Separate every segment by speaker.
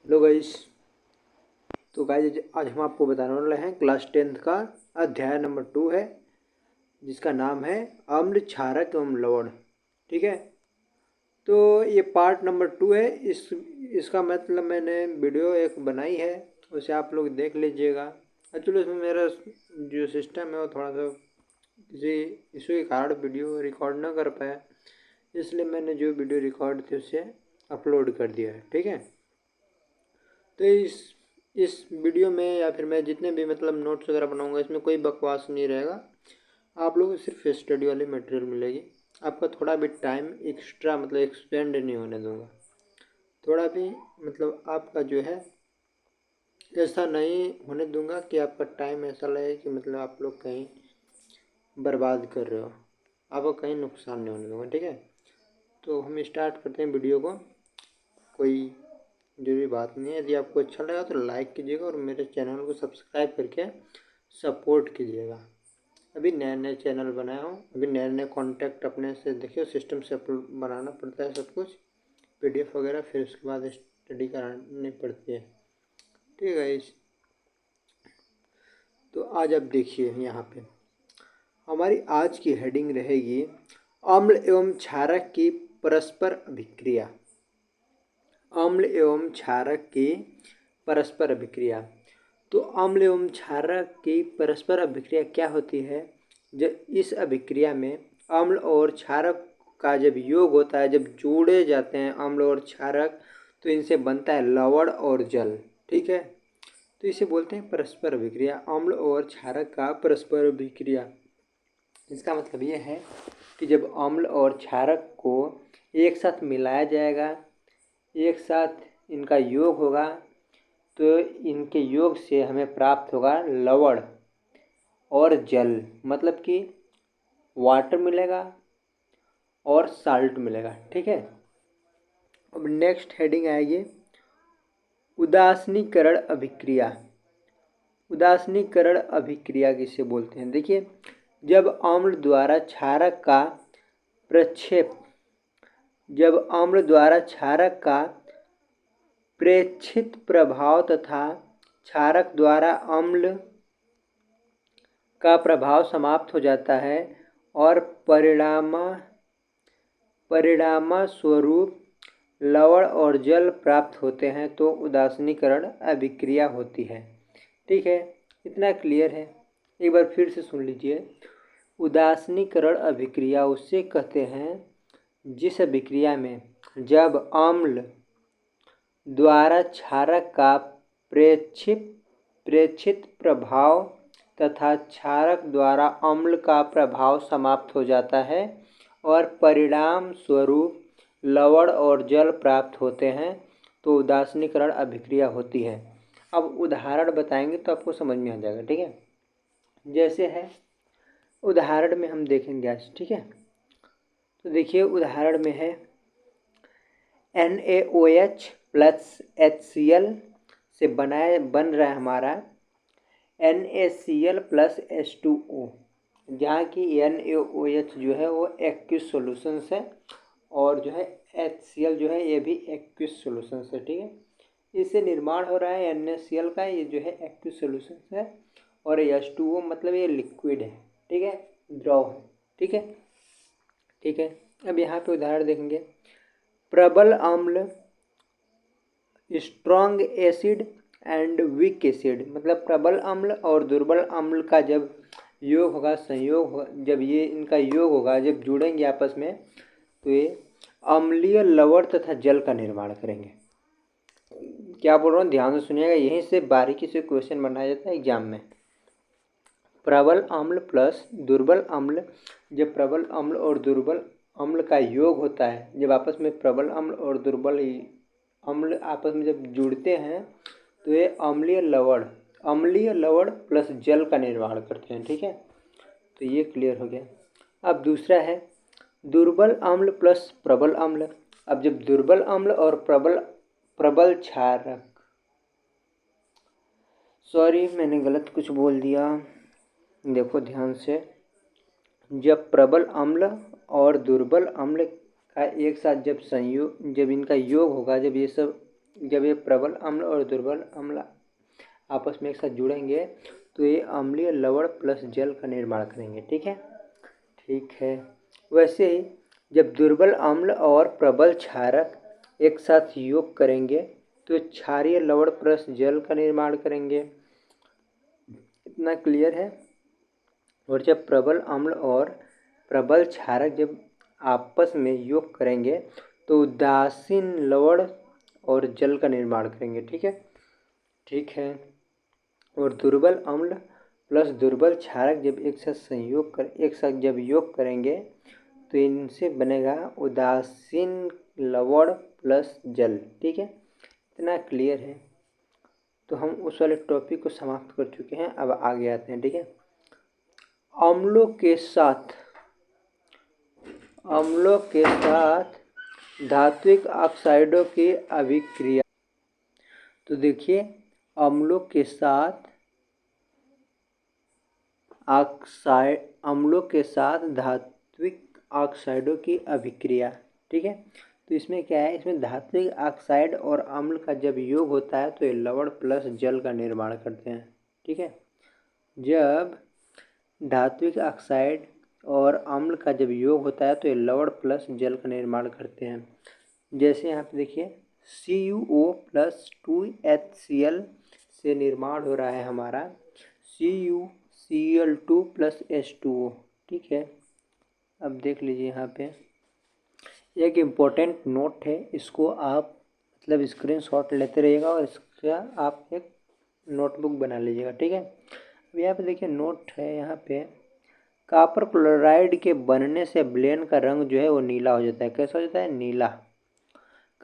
Speaker 1: Hello guys. तो guys आज हम आपको बताने वाले हैं क्लास 10th का अध्याय नंबर 2 है, जिसका नाम है अम्ल क्षारक एवं लवण। ठीक है, तो ये पार्ट नंबर 2 है। इसका मतलब मैंने वीडियो एक बनाई है, उसे आप लोग देख लीजिएगा। एक्चुअली उसमें मेरा जो सिस्टम है वो थोड़ा सा किसी इशू के कारण वीडियो रिकॉर्ड ना कर पाया, इसलिए मैंने जो वीडियो रिकॉर्ड थी उसे अपलोड कर दिया है। ठीक है, तो इस वीडियो में या फिर मैं जितने भी मतलब नोट्स वगैरह बनाऊंगा, इसमें कोई बकवास नहीं रहेगा। आप लोगों को सिर्फ स्टडी वाली मटेरियल मिलेगी। आपका थोड़ा भी टाइम एक्स्ट्रा मतलब एक्सपेंड नहीं होने दूंगा। थोड़ा भी मतलब आपका जो है ऐसा नहीं होने दूंगा कि आपका टाइम ऐसा लगे कि मतलब आप लोग कहीं बर्बाद कर रहे हो। आपको कहीं नुकसान नहीं होने दूंगा। ठीक है, तो हम स्टार्ट करते हैं वीडियो को। कोई जरूरी बात नहीं है। यदि आपको अच्छा लगा तो लाइक कीजिएगा और मेरे चैनल को सब्सक्राइब करके सपोर्ट कीजिएगा। अभी नए नए चैनल बनाया हूँ, अभी नए नए कॉन्टैक्ट अपने से देखिए, सिस्टम से अपलोड बनाना पड़ता है सब कुछ, PDF वगैरह, फिर उसके बाद स्टडी करानी पड़ती है। ठीक है इस तो आज आप देखिए, यहाँ पे हमारी आज की हेडिंग रहेगी अम्ल एवं क्षारक की परस्पर अभिक्रिया। अम्ल एवं क्षारक की परस्पर अभिक्रिया। तो अम्ल एवं क्षारक की परस्पर अभिक्रिया क्या होती है? जब इस अभिक्रिया में अम्ल और क्षारक का जब योग होता है, जब जोड़े जाते हैं अम्ल और क्षारक, तो इनसे बनता है लवण और जल। ठीक है, तो इसे बोलते हैं परस्पर अभिक्रिया, अम्ल और क्षारक का परस्पर अभिक्रिया। इसका मतलब ये है कि जब अम्ल और क्षारक को एक साथ मिलाया जाएगा, एक साथ इनका योग होगा, तो इनके योग से हमें प्राप्त होगा लवण और जल, मतलब कि वाटर मिलेगा और साल्ट मिलेगा। ठीक है, अब नेक्स्ट हेडिंग आएगी उदासीनीकरण अभिक्रिया। उदासीनीकरण अभिक्रिया किसे बोलते हैं? देखिए, जब अम्ल द्वारा क्षारक का प्रक्षेप जब अम्ल द्वारा क्षारक का प्रेक्षित प्रभाव तथा क्षारक द्वारा अम्ल का प्रभाव समाप्त हो जाता है और परिणामस्वरूप लवण और जल प्राप्त होते हैं, तो उदासीनीकरण अभिक्रिया होती है। ठीक है, इतना क्लियर है। एक बार फिर से सुन लीजिए। उदासीनीकरण अभिक्रिया उससे कहते हैं जिस अभिक्रिया में जब अम्ल द्वारा क्षारक का प्रेक्षित प्रभाव तथा क्षारक द्वारा अम्ल का प्रभाव समाप्त हो जाता है और परिणाम स्वरूप लवण और जल प्राप्त होते हैं, तो उदासीनीकरण अभिक्रिया होती है। अब उदाहरण बताएंगे तो आपको समझ में आ जाएगा। ठीक है, जैसे है उदाहरण में हम देखेंगे आज। ठीक है, तो देखिए उदाहरण में है NaOH प्लस HCl से बन रहा है हमारा NaCl प्लस H2O, जहाँ की NaOH जो है वो एक्विस सॉल्यूशंस है और जो है HCl जो है ये भी एक्विस सॉल्यूशंस है। ठीक है, इससे निर्माण हो रहा है NaCl का, ये जो है एक्विस सॉल्यूशंस है, और H2O मतलब ये लिक्विड है। ठीक है, द्रव है। ठीक है, ठीक है, अब यहाँ पे उदाहरण देखेंगे प्रबल अम्ल, strong acid and weak acid, मतलब प्रबल अम्ल और दुर्बल अम्ल का जब योग होगा, संयोग होगा, जब ये इनका योग होगा, जब जुड़ेंगे आपस में, तो ये अम्लीय लवण तथा जल का निर्माण करेंगे। क्या बोल रहा हूँ, ध्यान से सुनिएगा, यहीं से बारीकी से क्वेश्चन बनाया जाता है एग्जाम में। प्रबल अम्ल प्लस दुर्बल अम्ल, जब प्रबल अम्ल और दुर्बल अम्ल का योग होता है, जब आपस में प्रबल अम्ल और दुर्बल अम्ल आपस में जब जुड़ते हैं, तो ये अम्लीय लवण प्लस जल का निर्माण करते हैं। ठीक है, तो ये क्लियर हो गया। अब दूसरा है दुर्बल अम्ल प्लस प्रबल अम्ल। अब जब दुर्बल अम्ल और प्रबल क्षारक, सॉरी मैंने गलत कुछ बोल दिया, देखो ध्यान से। जब प्रबल अम्ल और दुर्बल अम्ल का एक साथ जब इनका योग होगा, जब ये सब जब ये प्रबल अम्ल और दुर्बल अम्ल आपस में एक साथ जुड़ेंगे तो ये अम्लीय लवण प्लस जल का निर्माण करेंगे। ठीक है, ठीक है। वैसे ही जब दुर्बल अम्ल और प्रबल क्षारक एक साथ योग करेंगे तो क्षारीय लवण प्लस जल का निर्माण करेंगे। इतना क्लियर है। और जब प्रबल अम्ल और प्रबल क्षारक जब आपस में योग करेंगे तो उदासीन लवण और जल का निर्माण करेंगे। ठीक है, ठीक है। और दुर्बल अम्ल प्लस दुर्बल क्षारक जब एक साथ जब योग करेंगे तो इनसे बनेगा उदासीन लवण प्लस जल। ठीक है, इतना क्लियर है। तो हम उस वाले टॉपिक को समाप्त कर चुके हैं, अब आगे आते हैं। ठीक है, अम्लों के साथ धात्विक ऑक्साइडों की अभिक्रिया। तो देखिए, अम्लों के साथ धात्विक ऑक्साइडों की अभिक्रिया। ठीक है, तो इसमें क्या है, इसमें धात्विक ऑक्साइड और अम्ल का जब योग होता है तो ये लवण प्लस जल का निर्माण करते हैं। ठीक है, जब धात्विक ऑक्साइड और अम्ल का जब योग होता है तो ये लवण प्लस जल का निर्माण करते हैं। जैसे यहाँ पे देखिए CuO प्लस 2HCl से निर्माण हो रहा है हमारा CuCl2 प्लस H2O। ठीक है, अब देख लीजिए यहाँ पे एक इम्पोर्टेंट नोट है, इसको आप मतलब स्क्रीनशॉट लेते रहिएगा और इसका आप एक नोटबुक बना लीजिएगा। ठीक है, अब यहाँ पे देखिए नोट है, यहाँ पे कॉपर क्लोराइड के बनने से ब्लेन का रंग जो है वो नीला हो जाता है। कैसा हो जाता है, नीला।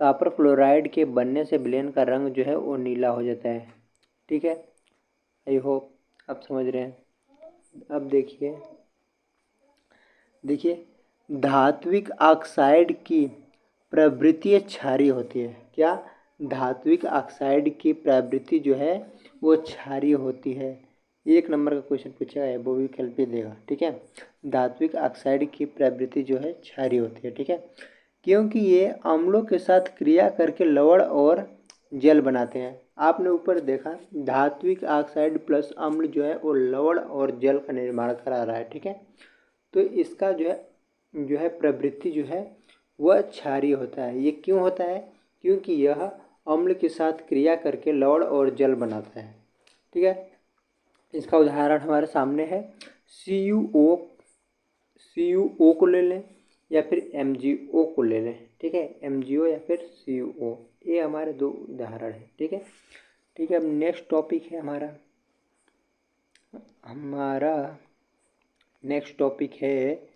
Speaker 1: कॉपर क्लोराइड के बनने से ब्लेन का रंग जो है वो नीला हो जाता है। ठीक है, आई होप आप समझ रहे हैं। अब देखिए धात्विक ऑक्साइड की प्रवृत्ति क्षारीय होती है। क्या, धात्विक ऑक्साइड की प्रवृत्ति जो है वो क्षारीय होती है। 1 नंबर का क्वेश्चन पूछा है, वो भी कल पे देगा। ठीक है, धात्विक ऑक्साइड की प्रवृत्ति जो है क्षारीय होती है। ठीक है, क्योंकि ये अम्लों के साथ क्रिया करके लवण और जल बनाते हैं। आपने ऊपर देखा धात्विक ऑक्साइड प्लस अम्ल जो है वो लवण और जल का निर्माण करा रहा है। ठीक है, तो इसका जो है प्रवृत्ति जो है वह क्षारीय होता है। ये क्यों होता है, क्योंकि यह अम्ल के साथ क्रिया करके लवण और जल बनाता है। ठीक है, इसका उदाहरण हमारे सामने है CuO को ले लें या फिर MgO को ले लें। ठीक है, MgO या फिर CuO, ये हमारे 2 उदाहरण हैं। ठीक है, ठीक है। अब नेक्स्ट टॉपिक है हमारा नेक्स्ट टॉपिक है,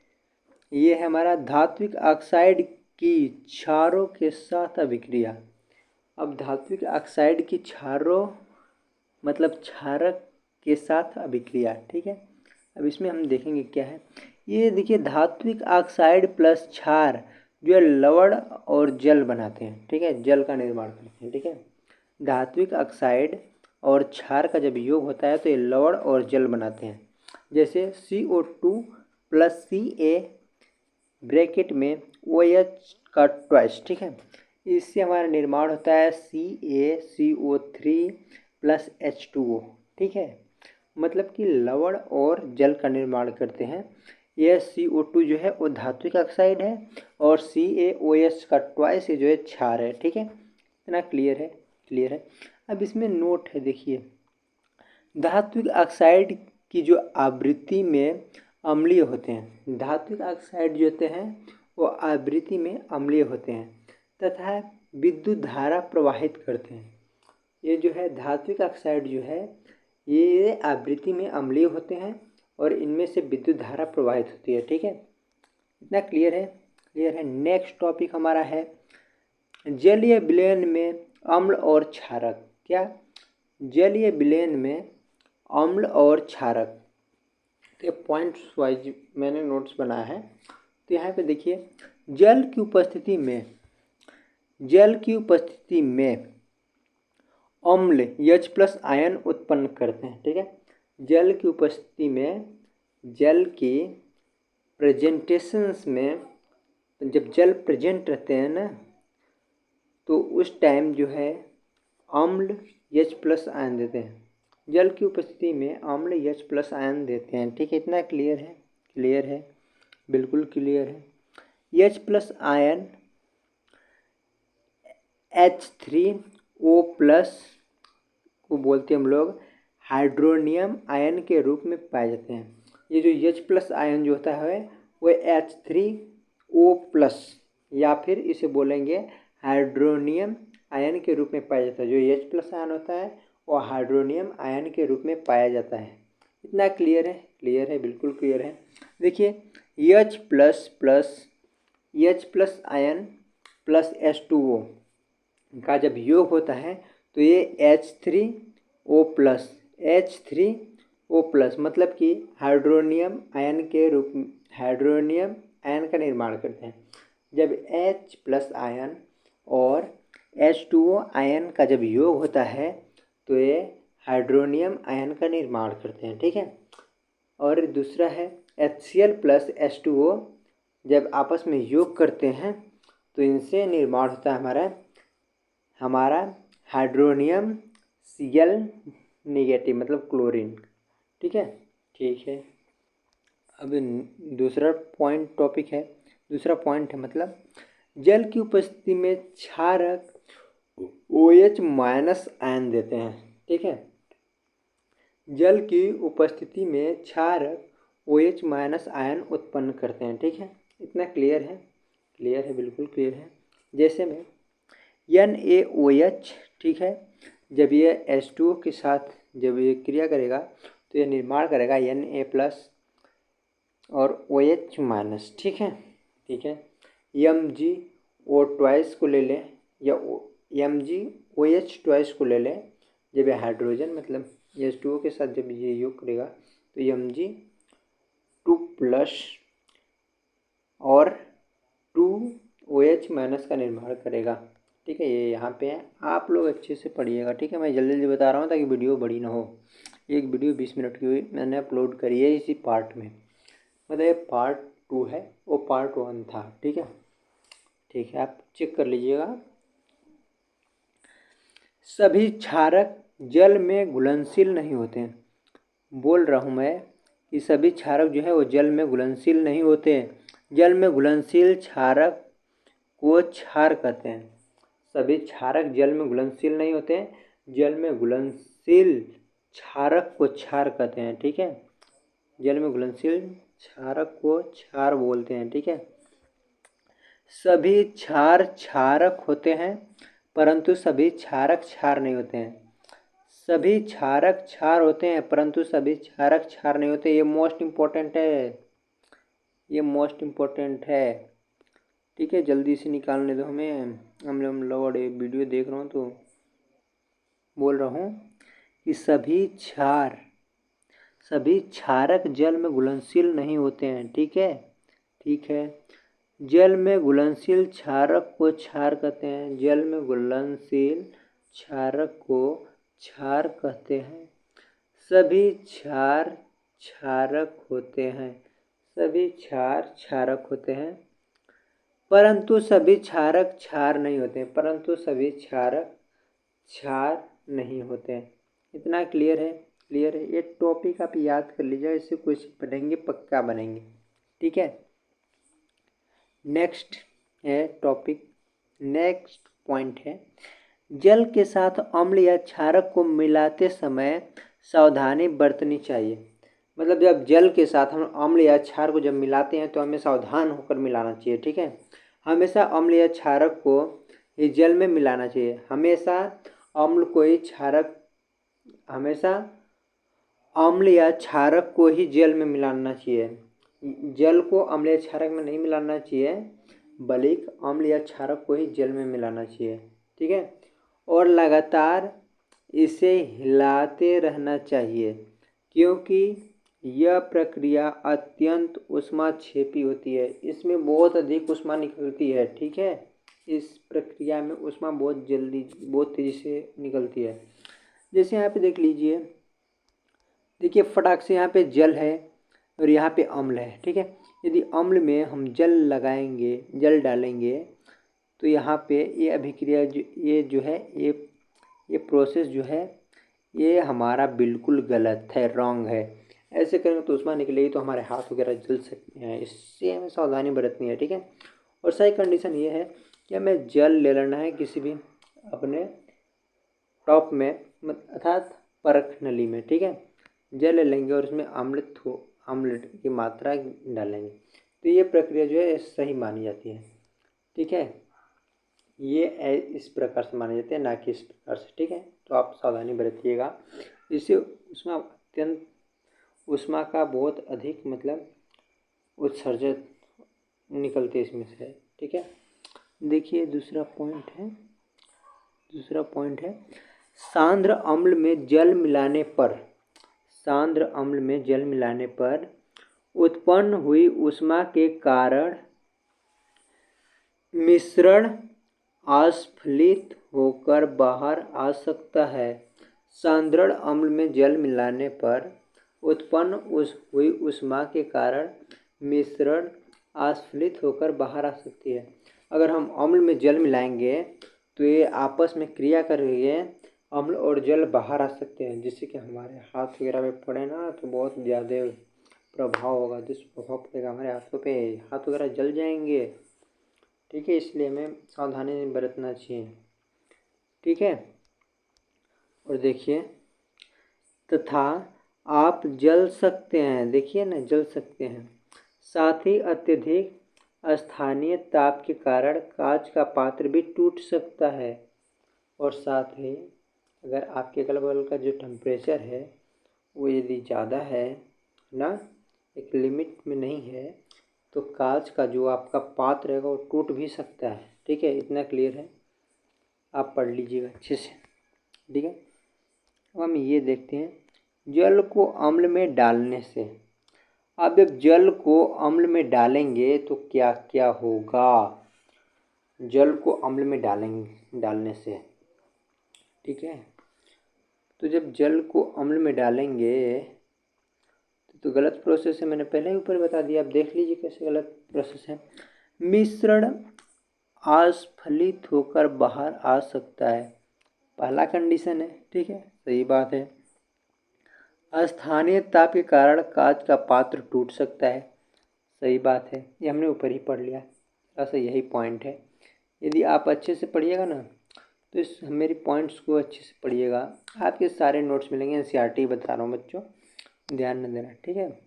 Speaker 1: ये है हमारा धात्विक ऑक्साइड की क्षारों के साथ अभिक्रिया। अब धात्विक ऑक्साइड की क्षारों मतलब क्षारक के साथ अभिक्रिया। ठीक है, अब इसमें हम देखेंगे क्या है। ये देखिए धात्विक ऑक्साइड प्लस क्षार जो है लवण और जल बनाते हैं। ठीक है, जल का निर्माण करते हैं। ठीक है, धात्विक ऑक्साइड और क्षार का जब योग होता है तो ये लवण और जल बनाते हैं। जैसे CO2 प्लस Ca ब्रैकेट में OH का ट्वाइस। ठीक है, इससे हमारा निर्माण होता है CaCO3 प्लस H2O। ठीक है, मतलब कि लवण और जल का निर्माण करते हैं। यह CO2 जो है वो धात्विक ऑक्साइड है और CaOH का ट्वाइस जो है क्षार है। ठीक है, इतना क्लियर है। अब इसमें नोट है, देखिए धात्विक ऑक्साइड की जो आवृत्ति में अम्लीय होते हैं, धात्विक ऑक्साइड जो होते हैं वो आवृत्ति में अम्लीय होते हैं तथा विद्युत धारा प्रवाहित करते हैं। ये जो है धात्विक ऑक्साइड जो है ये आवृत्ति में अम्लीय होते हैं और इनमें से विद्युत धारा प्रवाहित होती है। ठीक है, इतना क्लियर है। नेक्स्ट टॉपिक हमारा है जलीय विलयन में अम्ल और क्षारक। क्या, जलीय विलयन में अम्ल और क्षारक। तो पॉइंट्स वाइज मैंने नोट्स बनाया है। तो यहाँ पे देखिए जल की उपस्थिति में अम्ल H+ आयन उत्पन्न करते हैं। ठीक है, जल की उपस्थिति में जल की प्रेजेंटेशंस में जब जल प्रेजेंट रहते हैं ना तो उस टाइम जो है अम्ल H+ आयन देते हैं। जल की उपस्थिति में अम्ल H+ आयन देते हैं। ठीक है, इतना क्लियर है? क्लियर है, बिल्कुल क्लियर है। H+ आयन H3O+ को बोलते हैं हम लोग हाइड्रोनियम आयन के रूप में पाए जाते हैं। ये जो H+ आयन जो होता है वो H3O+ या फिर इसे बोलेंगे हाइड्रोनियम आयन के रूप में पाया जाता है। जो H+ आयन होता है वो हाइड्रोनियम आयन के रूप में पाया जाता है। इतना क्लियर है? क्लियर है, बिल्कुल क्लियर है। देखिए H+ आयन प्लस H2O का जब योग होता है तो ये H3O+ मतलब कि हाइड्रोनियम आयन का निर्माण करते हैं। जब H+ आयन और H2O आयन का जब योग होता है तो ये हाइड्रोनियम आयन का निर्माण करते हैं। ठीक है, और दूसरा है HCl+ H2O जब आपस में योग करते हैं तो इनसे निर्माण होता है हमारा हाइड्रोनियम Cl- मतलब क्लोरीन। ठीक है, ठीक है। अब दूसरा टॉपिक है, दूसरा पॉइंट है मतलब जल की उपस्थिति में क्षारक OH- आयन देते हैं। ठीक है, जल की उपस्थिति में क्षारक OH- आयन उत्पन्न करते हैं। ठीक है, इतना क्लियर है? क्लियर है, बिल्कुल क्लियर है। जैसे में NaOH, ठीक है, जब ये H2O के साथ जब ये क्रिया करेगा तो ये निर्माण करेगा Na+ और OH-। ठीक है, ठीक है। MgO2 को ले लें या MgOH2 को ले लें। जब ये हाइड्रोजन मतलब H2O के साथ जब ये योग करेगा तो Mg2+ और 2OH- का निर्माण करेगा। ठीक है, ये यहाँ पे है, आप लोग अच्छे से पढ़िएगा। ठीक है, मैं जल्दी जल्दी बता रहा हूँ ताकि वीडियो बड़ी ना हो। एक वीडियो 20 मिनट की मैंने अपलोड करी है इसी पार्ट में, मतलब ये पार्ट 2 है, वो पार्ट 1 था। ठीक है, ठीक है, आप चेक कर लीजिएगा। सभी क्षारक जल में घुलनशील नहीं होते हैं। बोल रहा हूँ मैं कि सभी क्षारक जो है वो जल में घुलनशील नहीं होते हैं। जल में घुलनशील क्षारक को क्षार कहते हैं। सभी क्षारक जल में घुलनशील नहीं होते हैं, जल में घुलनशील क्षारक को क्षार कहते हैं। ठीक है, जल में घुलनशील क्षारक को क्षार बोलते हैं। ठीक है, सभी क्षार क्षारक होते हैं परंतु सभी क्षारक क्षार नहीं होते हैं। सभी क्षारक क्षार होते हैं परंतु सभी क्षारक क्षार नहीं होते। ये मोस्ट इम्पोर्टेंट है, ये मोस्ट इम्पोर्टेंट है। ठीक है, जल्दी से निकालने दो हमें, हम लोग वीडियो देख रहा हूँ तो बोल रहा हूँ कि सभी क्षारक जल में घुलनशील नहीं होते हैं। ठीक है, ठीक है। जल में घुलनशील क्षारक को क्षार कहते हैं। जल में घुलनशील क्षारक को क्षार कहते हैं। सभी क्षार क्षारक होते हैं, सभी क्षार क्षारक होते हैं परंतु सभी क्षारक क्षार नहीं होते हैं, परंतु सभी क्षारक क्षार नहीं होते हैं। इतना क्लियर है? क्लियर है। ये टॉपिक आप याद कर लीजिए, इससे क्वेश्चन पढ़ेंगे पक्का बनेंगे। ठीक है, नेक्स्ट है टॉपिक, नेक्स्ट पॉइंट है जल के साथ अम्ल या क्षारक को मिलाते समय सावधानी बरतनी चाहिए। मतलब जब जल के साथ हम अम्ल या क्षार को जब मिलाते हैं तो हमें सावधान होकर मिलाना चाहिए। ठीक है, हमेशा अम्ल या क्षारक को ये जल में मिलाना चाहिए। हमेशा अम्ल को ही क्षारक, हमेशा अम्ल या क्षारक को ही जल में मिलाना चाहिए। जल को अम्ल या क्षारक में नहीं मिलाना चाहिए, बल्कि अम्ल या क्षारक को ही जल में मिलाना चाहिए। ठीक है, और लगातार इसे हिलाते रहना चाहिए क्योंकि यह प्रक्रिया अत्यंत ऊष्माक्षेपी होती है। इसमें बहुत अधिक ऊष्मा निकलती है। ठीक है, इस प्रक्रिया में ऊष्मा बहुत तेज़ी से निकलती है। जैसे यहाँ पे देख लीजिए, देखिए फटाक से यहाँ पे जल है और यहाँ पे अम्ल है। ठीक है, यदि अम्ल में हम जल लगाएंगे, जल डालेंगे तो यहाँ पे ये अभिक्रिया ये जो है ये ये प्रोसेस जो है ये हमारा बिल्कुल गलत है, रॉन्ग है। ऐसे करेंगे तो ऊष्मा निकलेगी तो हमारे हाथ वगैरह जल सकते हैं, इससे हमें सावधानी बरतनी है, ठीक है। और सही कंडीशन ये है कि हमें जल ले लेना है किसी भी अपने टॉप में अर्थात परख नली में, ठीक है। जल ले लेंगे और उसमें अम्ल की मात्रा डालेंगे, तो ये प्रक्रिया जो है सही मानी जाती है, ठीक है। ये इस प्रकार से माने जाते हैं, ना कि इस प्रकार से, ठीक है। तो आप सावधानी बरतिएगा, इससे ऊष्मा का बहुत अधिक मतलब उत्सर्जन निकलते इसमें से, ठीक है। देखिए दूसरा पॉइंट है सांद्र अम्ल में जल मिलाने पर उत्पन्न हुई ऊष्मा के कारण मिश्रण अस्फलित होकर बाहर आ सकता है। सांद्र अम्ल में जल मिलाने पर उत्पन्न हुई ऊष्मा के कारण मिश्रण अस्फलित होकर बाहर आ सकती है। अगर हम अम्ल में जल मिलाएंगे तो ये आपस में क्रिया करेंगे, अम्ल और जल बाहर आ सकते हैं, जिससे कि हमारे हाथ वगैरह में पड़े ना तो बहुत ज़्यादा प्रभाव होगा, दुष्प्रभाव पड़ेगा हमारे हाथों पे, हाथ वगैरह जल जाएंगे, ठीक है। इसलिए हमें सावधानी बरतना चाहिए, ठीक है। और देखिए तथा आप जल सकते हैं, देखिए ना, जल सकते हैं। साथ ही अत्यधिक स्थानीय ताप के कारण कांच का पात्र भी टूट सकता है। और साथ ही अगर आपके अगल बगल का जो टेम्परेचर है वो यदि ज़्यादा है ना, एक लिमिट में नहीं है, तो कांच का जो आपका पात्र है वो टूट भी सकता है, ठीक है। इतना क्लियर है, आप पढ़ लीजिएगा अच्छे से, ठीक है। अब हम ये देखते हैं जल को अम्ल में डालने से। अब जब जल को अम्ल में डालेंगे तो क्या क्या होगा, जल को अम्ल में डालने से, ठीक है। तो जब जल को अम्ल में डालेंगे तो गलत प्रोसेस है, मैंने पहले ही ऊपर बता दिया, आप देख लीजिए कैसे गलत प्रोसेस है। मिश्रण अस्फलित होकर बाहर आ सकता है, पहला कंडीशन है, ठीक है, सही बात है। स्थानीय ताप के कारण कांच का पात्र टूट सकता है, सही बात है, ये हमने ऊपर ही पढ़ लिया, ऐसा यही पॉइंट है। यदि आप अच्छे से पढ़िएगा ना तो इस मेरी पॉइंट्स को अच्छे से पढ़िएगा, आपके सारे नोट्स मिलेंगे, एनसीईआरटी बता रहा हूँ बच्चों, ध्यान न देना, ठीक है।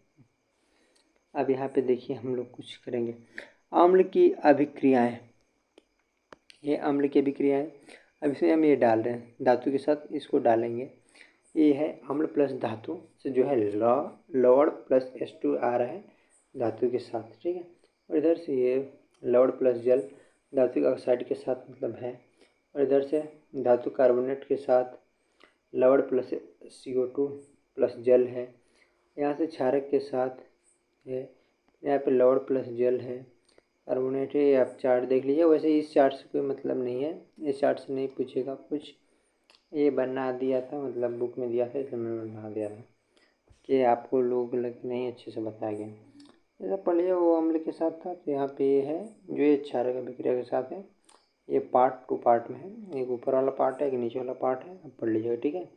Speaker 1: अब यहाँ पे देखिए हम लोग कुछ करेंगे, अम्ल की अभिक्रियाएं, ये अम्ल की अभिक्रियाएं। अब इसमें हम ये डाल रहे हैं धातु के साथ, इसको डालेंगे, ये है अम्ल प्लस धातु से जो है लवण प्लस H2 आ रहा है धातु के साथ, ठीक है। और इधर से ये लवण प्लस जल धातु ऑक्साइड के साथ मतलब है, और इधर से धातु कार्बोनेट के साथ लवण प्लस CO2 प्लस जल है। यहाँ से क्षारक के साथ है, यहाँ पे लवण प्लस जल है, कार्बोनेट है। आप चार्ट देख लीजिए, वैसे इस चार्ट से कोई मतलब नहीं है, इस चार्ट से नहीं पूछेगा कुछ, ये बना दिया था, मतलब बुक में दिया था इसलिए मैंने बना दिया था कि आपको लोग लग नहीं अच्छे से बताया गया। जैसा पढ़ लिया वो अम्ल के साथ था, तो यहाँ पे ये है जो ये क्षारक अभिक्रिया के साथ है, ये पार्ट 2 पार्ट में है, एक ऊपर वाला पार्ट है, एक नीचे वाला पार्ट है, अब पढ़ लीजिएगा, ठीक है।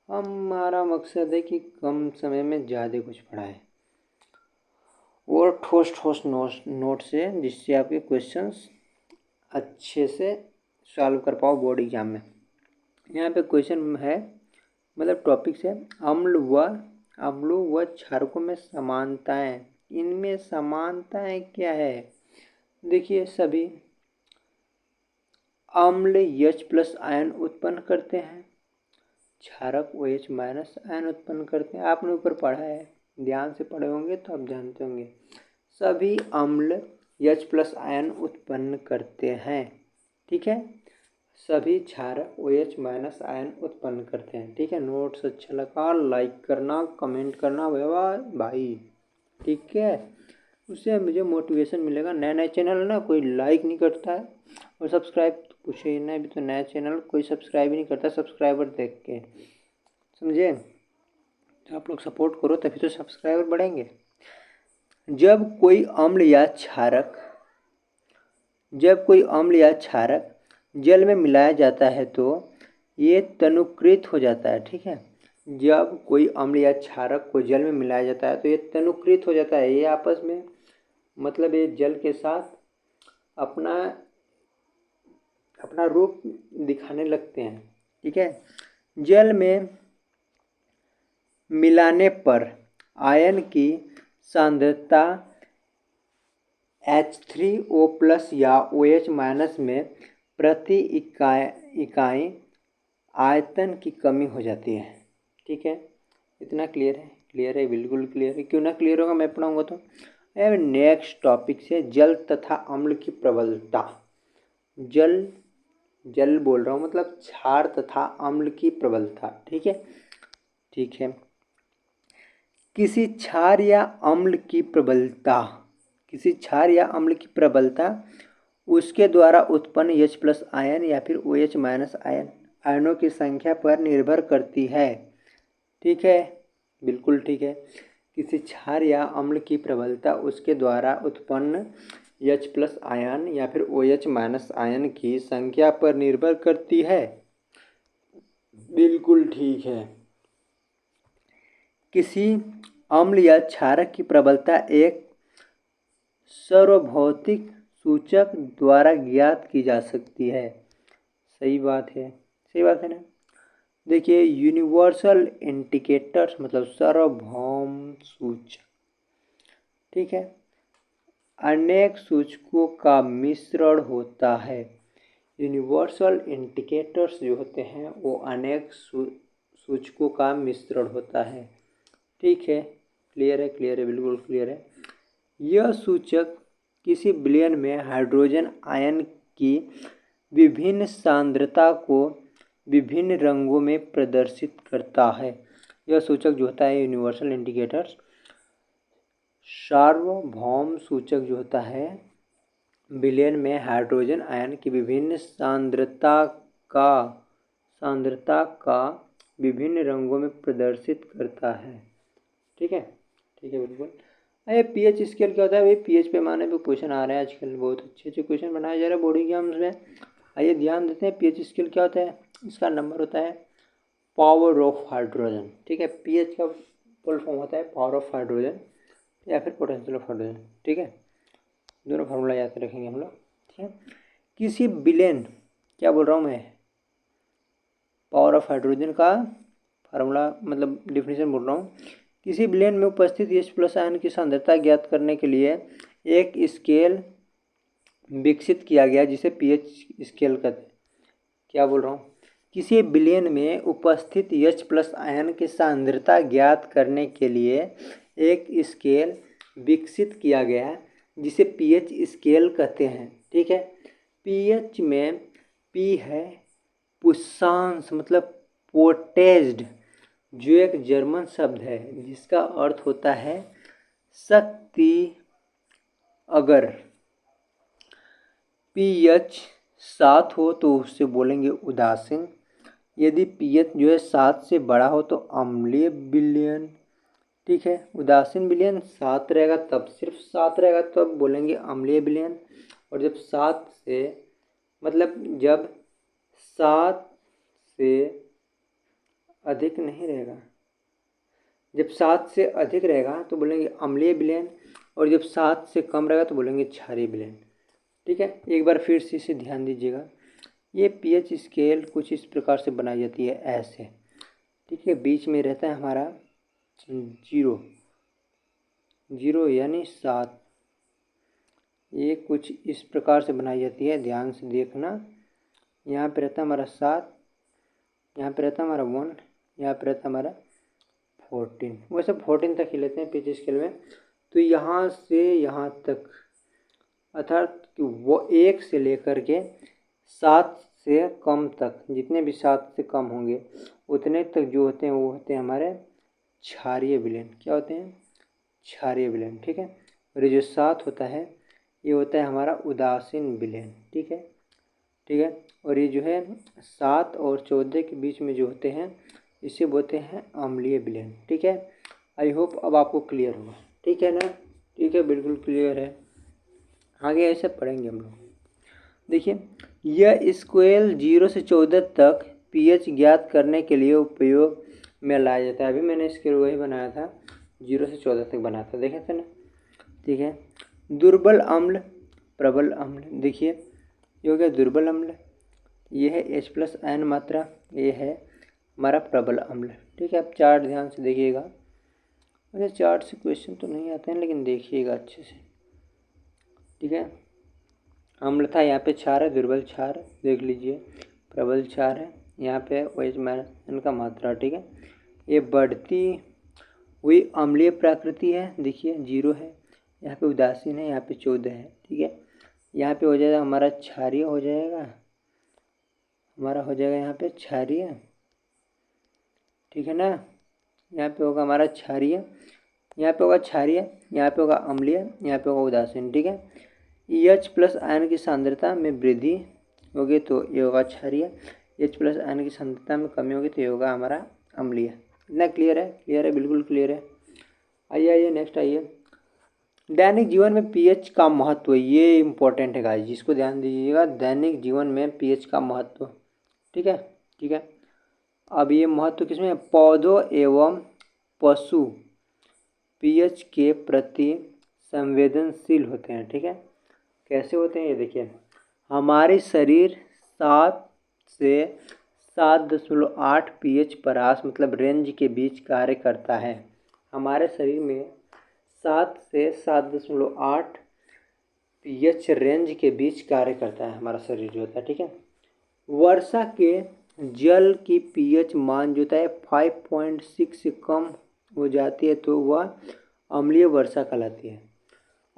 Speaker 1: हमारा मकसद है कि कम समय में ज़्यादा कुछ पढ़ाएं और ठोस नोट से, जिससे आपके क्वेश्चंस अच्छे से सॉल्व कर पाओ बोर्ड एग्जाम में। यहाँ पे क्वेश्चन है, मतलब टॉपिक है अम्लों व क्षारकों में समानताएं। इनमें समानताएं क्या है, देखिए सभी अम्ल H+ आयन उत्पन्न करते हैं, क्षारक OH- आयन उत्पन्न करते हैं। आपने ऊपर पढ़ा है, ध्यान से पढ़े होंगे तो आप जानते होंगे, सभी अम्ल H+ आयन उत्पन्न करते हैं, ठीक है। सभी क्षारक OH- आयन उत्पन्न करते हैं, ठीक है। नोट्स अच्छा लगा लाइक करना, कमेंट करना भाई, ठीक है, उससे मुझे मोटिवेशन मिलेगा। नया चैनल ना कोई लाइक नहीं करता है, और सब्सक्राइब कुछ ही नहीं, भी तो नया चैनल कोई सब्सक्राइब ही नहीं करता, सब्सक्राइबर देख के, समझे। तो आप लोग सपोर्ट करो तभी तो सब्सक्राइबर बढ़ेंगे। जब कोई अम्ल या क्षारक जल में मिलाया जाता है तो ये तनुकृत हो जाता है। ठीक है, जब कोई अम्ल या क्षारक को जल में मिलाया जाता है तो ये तनुकृत हो जाता है। ये आपस में मतलब ये जल के साथ अपना अपना रूप दिखाने लगते हैं। ठीक है, जल में मिलाने पर आयन की सांद्रता H3O+ या OH- में प्रति इकाई आयतन की कमी हो जाती है। ठीक है, इतना क्लियर है? क्लियर है, बिल्कुल क्लियर है। क्यों ना क्लियर होगा, मैं पढ़ाऊँगा तो। अब नेक्स्ट टॉपिक से जल तथा अम्ल की प्रबलता। जल बोल रहा हूँ मतलब क्षार तथा अम्ल की प्रबलता। ठीक है, ठीक है। किसी क्षार या अम्ल की प्रबलता उसके द्वारा उत्पन्न H+ आयन या फिर OH- आयनों की संख्या पर निर्भर करती है। ठीक है, बिल्कुल ठीक है। किसी क्षार या अम्ल की प्रबलता उसके द्वारा उत्पन्न H+ आयन या फिर OH- आयन की संख्या पर निर्भर करती है। बिल्कुल ठीक है। किसी अम्ल या क्षारक की प्रबलता एक सार्वभौमिक सूचक द्वारा ज्ञात की जा सकती है। सही बात है, सही बात है ना। देखिए, यूनिवर्सल इंडिकेटर्स मतलब सार्वभौम सूचक। ठीक है, अनेक सूचकों का मिश्रण होता है। यूनिवर्सल इंडिकेटर्स जो होते हैं वो अनेक सूचकों का मिश्रण होता है। ठीक है, क्लियर है, क्लियर है, बिल्कुल क्लियर है। यह सूचक किसी विलयन में हाइड्रोजन आयन की विभिन्न सांद्रता को विभिन्न रंगों में प्रदर्शित करता है। यह सूचक जो होता है यूनिवर्सल इंडिकेटर्स, सार्वभौम सूचक जो होता है विलयन में हाइड्रोजन आयन की विभिन्न सांद्रता का विभिन्न रंगों में प्रदर्शित करता है। ठीक है, ठीक है, बिल्कुल। अरे पीएच स्केल क्या होता है भाई? पीएच पैमाने पे क्वेश्चन आ रहे हैं आजकल, बहुत अच्छे अच्छे क्वेश्चन बनाए जा रहे हैं बोर्ड एग्जाम्स में। आइए ध्यान देते हैं, पीएच स्केल क्या होता है? इसका नंबर होता है पावर ऑफ हाइड्रोजन। ठीक है, पीएच का फुल फॉर्म होता है पावर ऑफ हाइड्रोजन या फिर पोटेंशियल ऑफ हाइड्रोजन। ठीक है, दोनों फार्मूला याद रखेंगे हम लोग। ठीक है, किसी विलेन, क्या बोल रहा हूँ मैं, पावर ऑफ हाइड्रोजन का फार्मूला मतलब डिफिनेशन बोल रहा हूँ। किसी विलेन में उपस्थित H+ आयन की सांद्रता ज्ञात करने के लिए एक स्केल विकसित किया गया जिसे पीएच स्केल कहते हैं। क्या बोल रहा हूँ? किसी विलेन में उपस्थित H+ आयन की सांद्रता ज्ञात करने के लिए एक स्केल विकसित किया गया जिसे पीएच स्केल कहते हैं। ठीक है, पीएच में पी है पुष्यांश मतलब पोटेज्ड, जो एक जर्मन शब्द है जिसका अर्थ होता है शक्ति। अगर पीएच 7 हो तो उससे बोलेंगे उदासीन। यदि पीएच जो है 7 से बड़ा हो तो अम्लीय विलयन। ठीक है, उदासीन विलयन 7 रहेगा तब, सिर्फ 7 रहेगा तब बोलेंगे अम्लीय विलयन। और जब 7 से मतलब जब 7 से अधिक नहीं रहेगा, जब 7 से अधिक रहेगा तो बोलेंगे अम्लीय विलयन, और जब 7 से कम रहेगा तो बोलेंगे क्षारीय विलयन। ठीक है, एक बार फिर से इसे ध्यान दीजिएगा। ये पीएच स्केल कुछ इस प्रकार से बनाई जाती है, ऐसे। ठीक है, बीच में रहता है हमारा 0 यानी 7। ये कुछ इस प्रकार से बनाई जाती है, ध्यान से देखना। यहाँ पे रहता है हमारा 7, यहाँ पे रहता है हमारा 1, यहाँ पे रहता है हमारा 14। वैसे 14 तक ही लेते हैं पीएच स्केल में। तो यहाँ से यहाँ तक अर्थात वो 1 से लेकर के 7 से कम तक, जितने भी 7 से कम होंगे उतने तक जो होते हैं वो होते हैं हमारे क्षारीय विलयन। क्या होते हैं? क्षारीय विलयन। ठीक है, और ये जो 7 होता है ये होता है हमारा उदासीन विलयन। ठीक है, ठीक है, और ये जो है 7 और 14 के बीच में जो होते हैं इसे बोलते हैं अम्लीय विलयन। ठीक है, आई होप अब आपको क्लियर होगा। ठीक है ना? ठीक है, बिल्कुल क्लियर है। आगे ऐसे पढ़ेंगे हम लोग। देखिए, यह स्केल 0 से 14 तक पीएच ज्ञात करने के लिए उपयोग में लाया जाता है। अभी मैंने इसके वही बनाया था, 0 से 14 तक बनाया था, देखे थे ना। ठीक है, दुर्बल अम्ल, प्रबल अम्ल, देखिए ये हो गया दुर्बल अम्ल, ये है H+आयन मात्रा, ये है हमारा प्रबल अम्ल। ठीक है, आप चार्ट ध्यान से देखिएगा। वैसे चार्ट से क्वेश्चन तो नहीं आते हैं, लेकिन देखिएगा अच्छे से। ठीक है, अम्ल था, यहाँ पे क्षार है, दुर्बल क्षार देख लीजिए, प्रबल क्षार है, यहाँ पे OH- का मात्रा। ठीक है, ये बढ़ती हुई अम्लीय प्रकृति है, देखिए 0 है, यहाँ पे उदासीन है, यहाँ पे 14 है। ठीक है, यहाँ पे हो जाएगा हमारा क्षारीय, हो जाएगा हमारा, हो जाएगा यहाँ पे क्षारीय। ठीक है ना, यहाँ पे होगा हमारा क्षारीय, यहाँ पे होगा क्षारीय, यहाँ पे होगा अम्लीय, यहाँ पे होगा उदासीन। ठीक है, H+ आयन की सांद्रता में वृद्धि होगी तो ये होगा क्षारीय, H+ आयन की सांद्रता में कमी होगी तो ये होगा हमारा अम्लीय। इतना क्लियर है? क्लियर है, बिल्कुल क्लियर है। आइए नेक्स्ट आइए, दैनिक जीवन में पीएच का महत्व, ये इम्पोर्टेंट है गाइस, जिसको ध्यान दीजिएगा, दैनिक जीवन में पीएच का महत्व। ठीक है, ठीक है, अब ये महत्व किसमें है? पौधों एवं पशु पीएच के प्रति संवेदनशील होते हैं। ठीक है, कैसे होते हैं ये देखिए, हमारे शरीर 7 से 7.8 पीएच परास मतलब रेंज के बीच कार्य करता है। हमारे शरीर में 7 से 7.8 पीएच रेंज के बीच कार्य करता है हमारा शरीर जो होता है। ठीक है, वर्षा के जल की पीएच मान जो होता है 5.6 से कम हो जाती है तो वह अम्लीय वर्षा कहलाती है।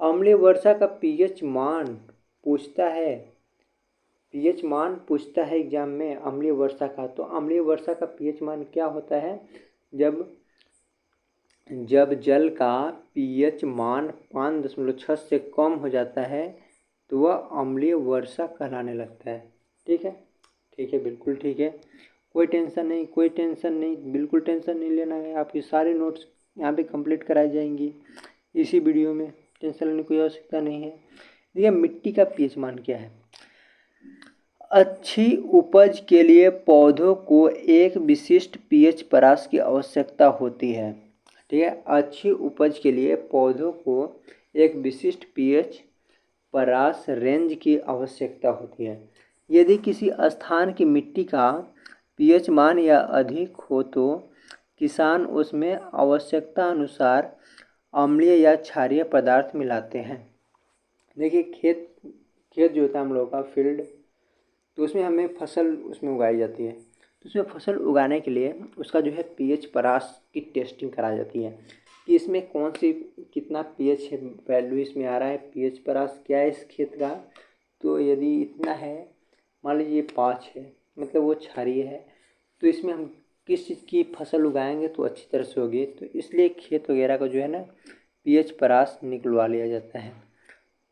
Speaker 1: अम्लीय वर्षा का पीएच मान पूछता है, पीएच मान पूछता है एग्जाम में अम्लीय वर्षा का, तो अम्लीय वर्षा का पीएच मान क्या होता है? जब जल का पीएच मान 5.6 से कम हो जाता है तो वह अम्लीय वर्षा कहलाने लगता है। ठीक है, ठीक है, बिल्कुल ठीक है, कोई टेंशन नहीं, कोई टेंशन नहीं, बिल्कुल टेंशन नहीं लेना है। आपकी सारे नोट्स यहाँ पे कंप्लीट कराई जाएंगी इसी वीडियो में, टेंशन लेने की आवश्यकता नहीं है। देखिए मिट्टी का पीएच मान क्या है? अच्छी उपज के लिए पौधों को एक विशिष्ट पीएच परास की आवश्यकता होती है। ठीक है, अच्छी उपज के लिए पौधों को एक विशिष्ट पीएच परास रेंज की आवश्यकता होती है। यदि किसी स्थान की मिट्टी का पीएच मान या अधिक हो तो किसान उसमें आवश्यकता अनुसार अम्लीय या क्षारीय पदार्थ मिलाते हैं। देखिए खेत जो होता है हम लोगों का फील्ड, तो उसमें हमें फसल उसमें उगाई जाती है, तो उसमें फसल उगाने के लिए उसका जो है पीएच परास की टेस्टिंग कराई जाती है कि इसमें कौन सी कितना पीएच वैल्यू इसमें आ रहा है, पीएच परास क्या है इस खेत का। तो यदि इतना है, मान लीजिए 5 है, मतलब वो क्षारीय है, तो इसमें हम किस चीज़ की फसल उगाएंगे तो अच्छी तरह से होगी। तो इसलिए खेत वगैरह का जो है ना पीएच परास निकलवा लिया जाता है।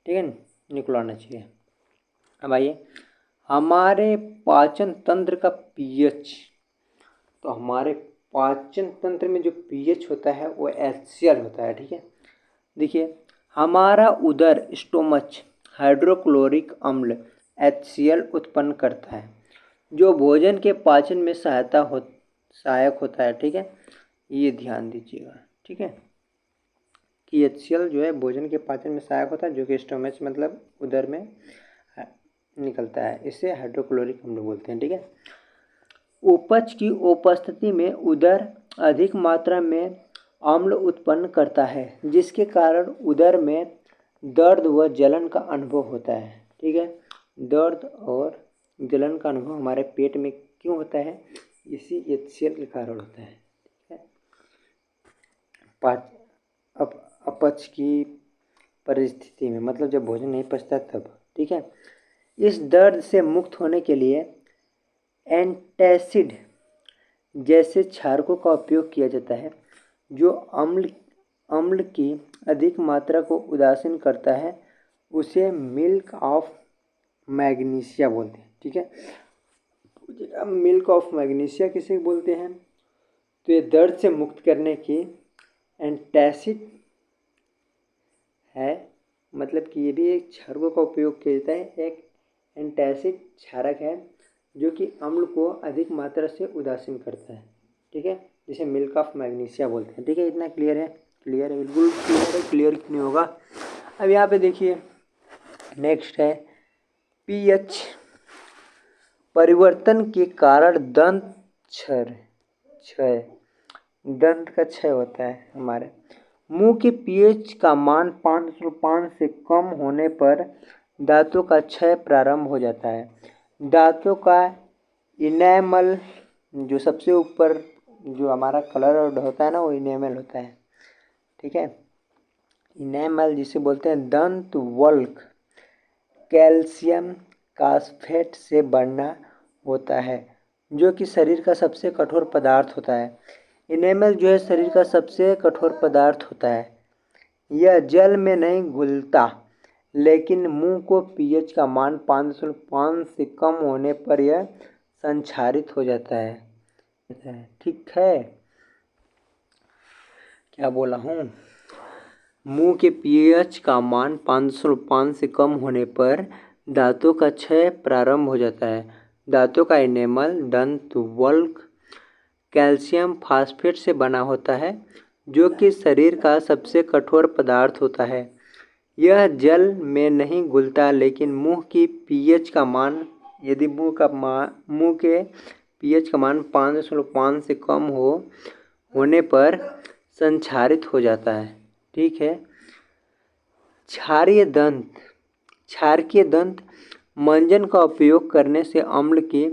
Speaker 1: ठीक है, निकलवाना चाहिए। अब आइए हमारे पाचन तंत्र का पीएच, तो हमारे पाचन तंत्र में जो पीएच होता है वो HCl होता है। ठीक है, देखिए हमारा उदर स्टोमच हाइड्रोक्लोरिक अम्ल HCl उत्पन्न करता है जो भोजन के पाचन में सहायक होता है। ठीक है, ये ध्यान दीजिएगा। ठीक है, कि HCl जो है भोजन के पाचन में सहायक होता है जो कि स्टोमच मतलब उदर में निकलता है, इसे हाइड्रोक्लोरिक अम्ल बोलते हैं। ठीक है, उपज की उपस्थिति में उदर अधिक मात्रा में अम्ल उत्पन्न करता है जिसके कारण उदर में दर्द व जलन का अनुभव होता है। ठीक है, दर्द और जलन का अनुभव हमारे पेट में क्यों होता है? इसी HCl के कारण होता है। ठीक है, अपच की परिस्थिति में, मतलब जब भोजन नहीं पचता तब। ठीक है, इस दर्द से मुक्त होने के लिए एंटासिड जैसे क्षारकों का उपयोग किया जाता है जो अम्ल की अधिक मात्रा को उदासीन करता है, उसे मिल्क ऑफ मैग्नीशिया बोलते हैं। ठीक है, मिल्क ऑफ मैग्नीशिया किसे बोलते हैं? तो ये दर्द से मुक्त करने की एंटासिड है, मतलब कि ये भी एक क्षारकों का उपयोग किया जाता है, एक एंटासिड क्षारक है जो कि अम्ल को अधिक मात्रा से उदासीन करता है। ठीक है, जिसे मिल्क ऑफ मैग्नीशिया बोलते हैं। ठीक है, इतना क्लियर है? क्लियर है, बिल्कुल क्लियर है। क्लियर क्यों नहीं होगा? अब यहाँ पे देखिए, नेक्स्ट है पीएच परिवर्तन के कारण दंत क्षय दंत का क्षय होता है। हमारे मुंह के पीएच का मान 5.5 से कम होने पर दांतों का क्षय प्रारंभ हो जाता है। दांतों का इनेमल, जो सबसे ऊपर जो हमारा कलर होता है ना, वो इनेमल होता है। ठीक है, इनेमल जिसे बोलते हैं दंत वल्क, कैल्शियम कास्फेट से बना होता है, जो कि शरीर का सबसे कठोर पदार्थ होता है। इनेमल जो है शरीर का सबसे कठोर पदार्थ होता है। यह जल में नहीं घुलता, लेकिन मुंह को पीएच का मान 5.5 से कम होने पर यह संक्षारित हो जाता है। ठीक है, क्या बोला हूँ? मुंह के पीएच का मान 5.5 से कम होने पर दांतों का क्षय प्रारंभ हो जाता है। दांतों का इनेमल दंत वल्क कैल्शियम फास्फेट से बना होता है, जो कि शरीर का सबसे कठोर पदार्थ होता है। यह जल में नहीं घुलता, लेकिन मुंह की पीएच का मान, यदि मुंह के पीएच का मान 5.5 से कम होने पर संक्षारित हो जाता है। ठीक है, क्षारकीय दंत मंजन का उपयोग करने से अम्ल की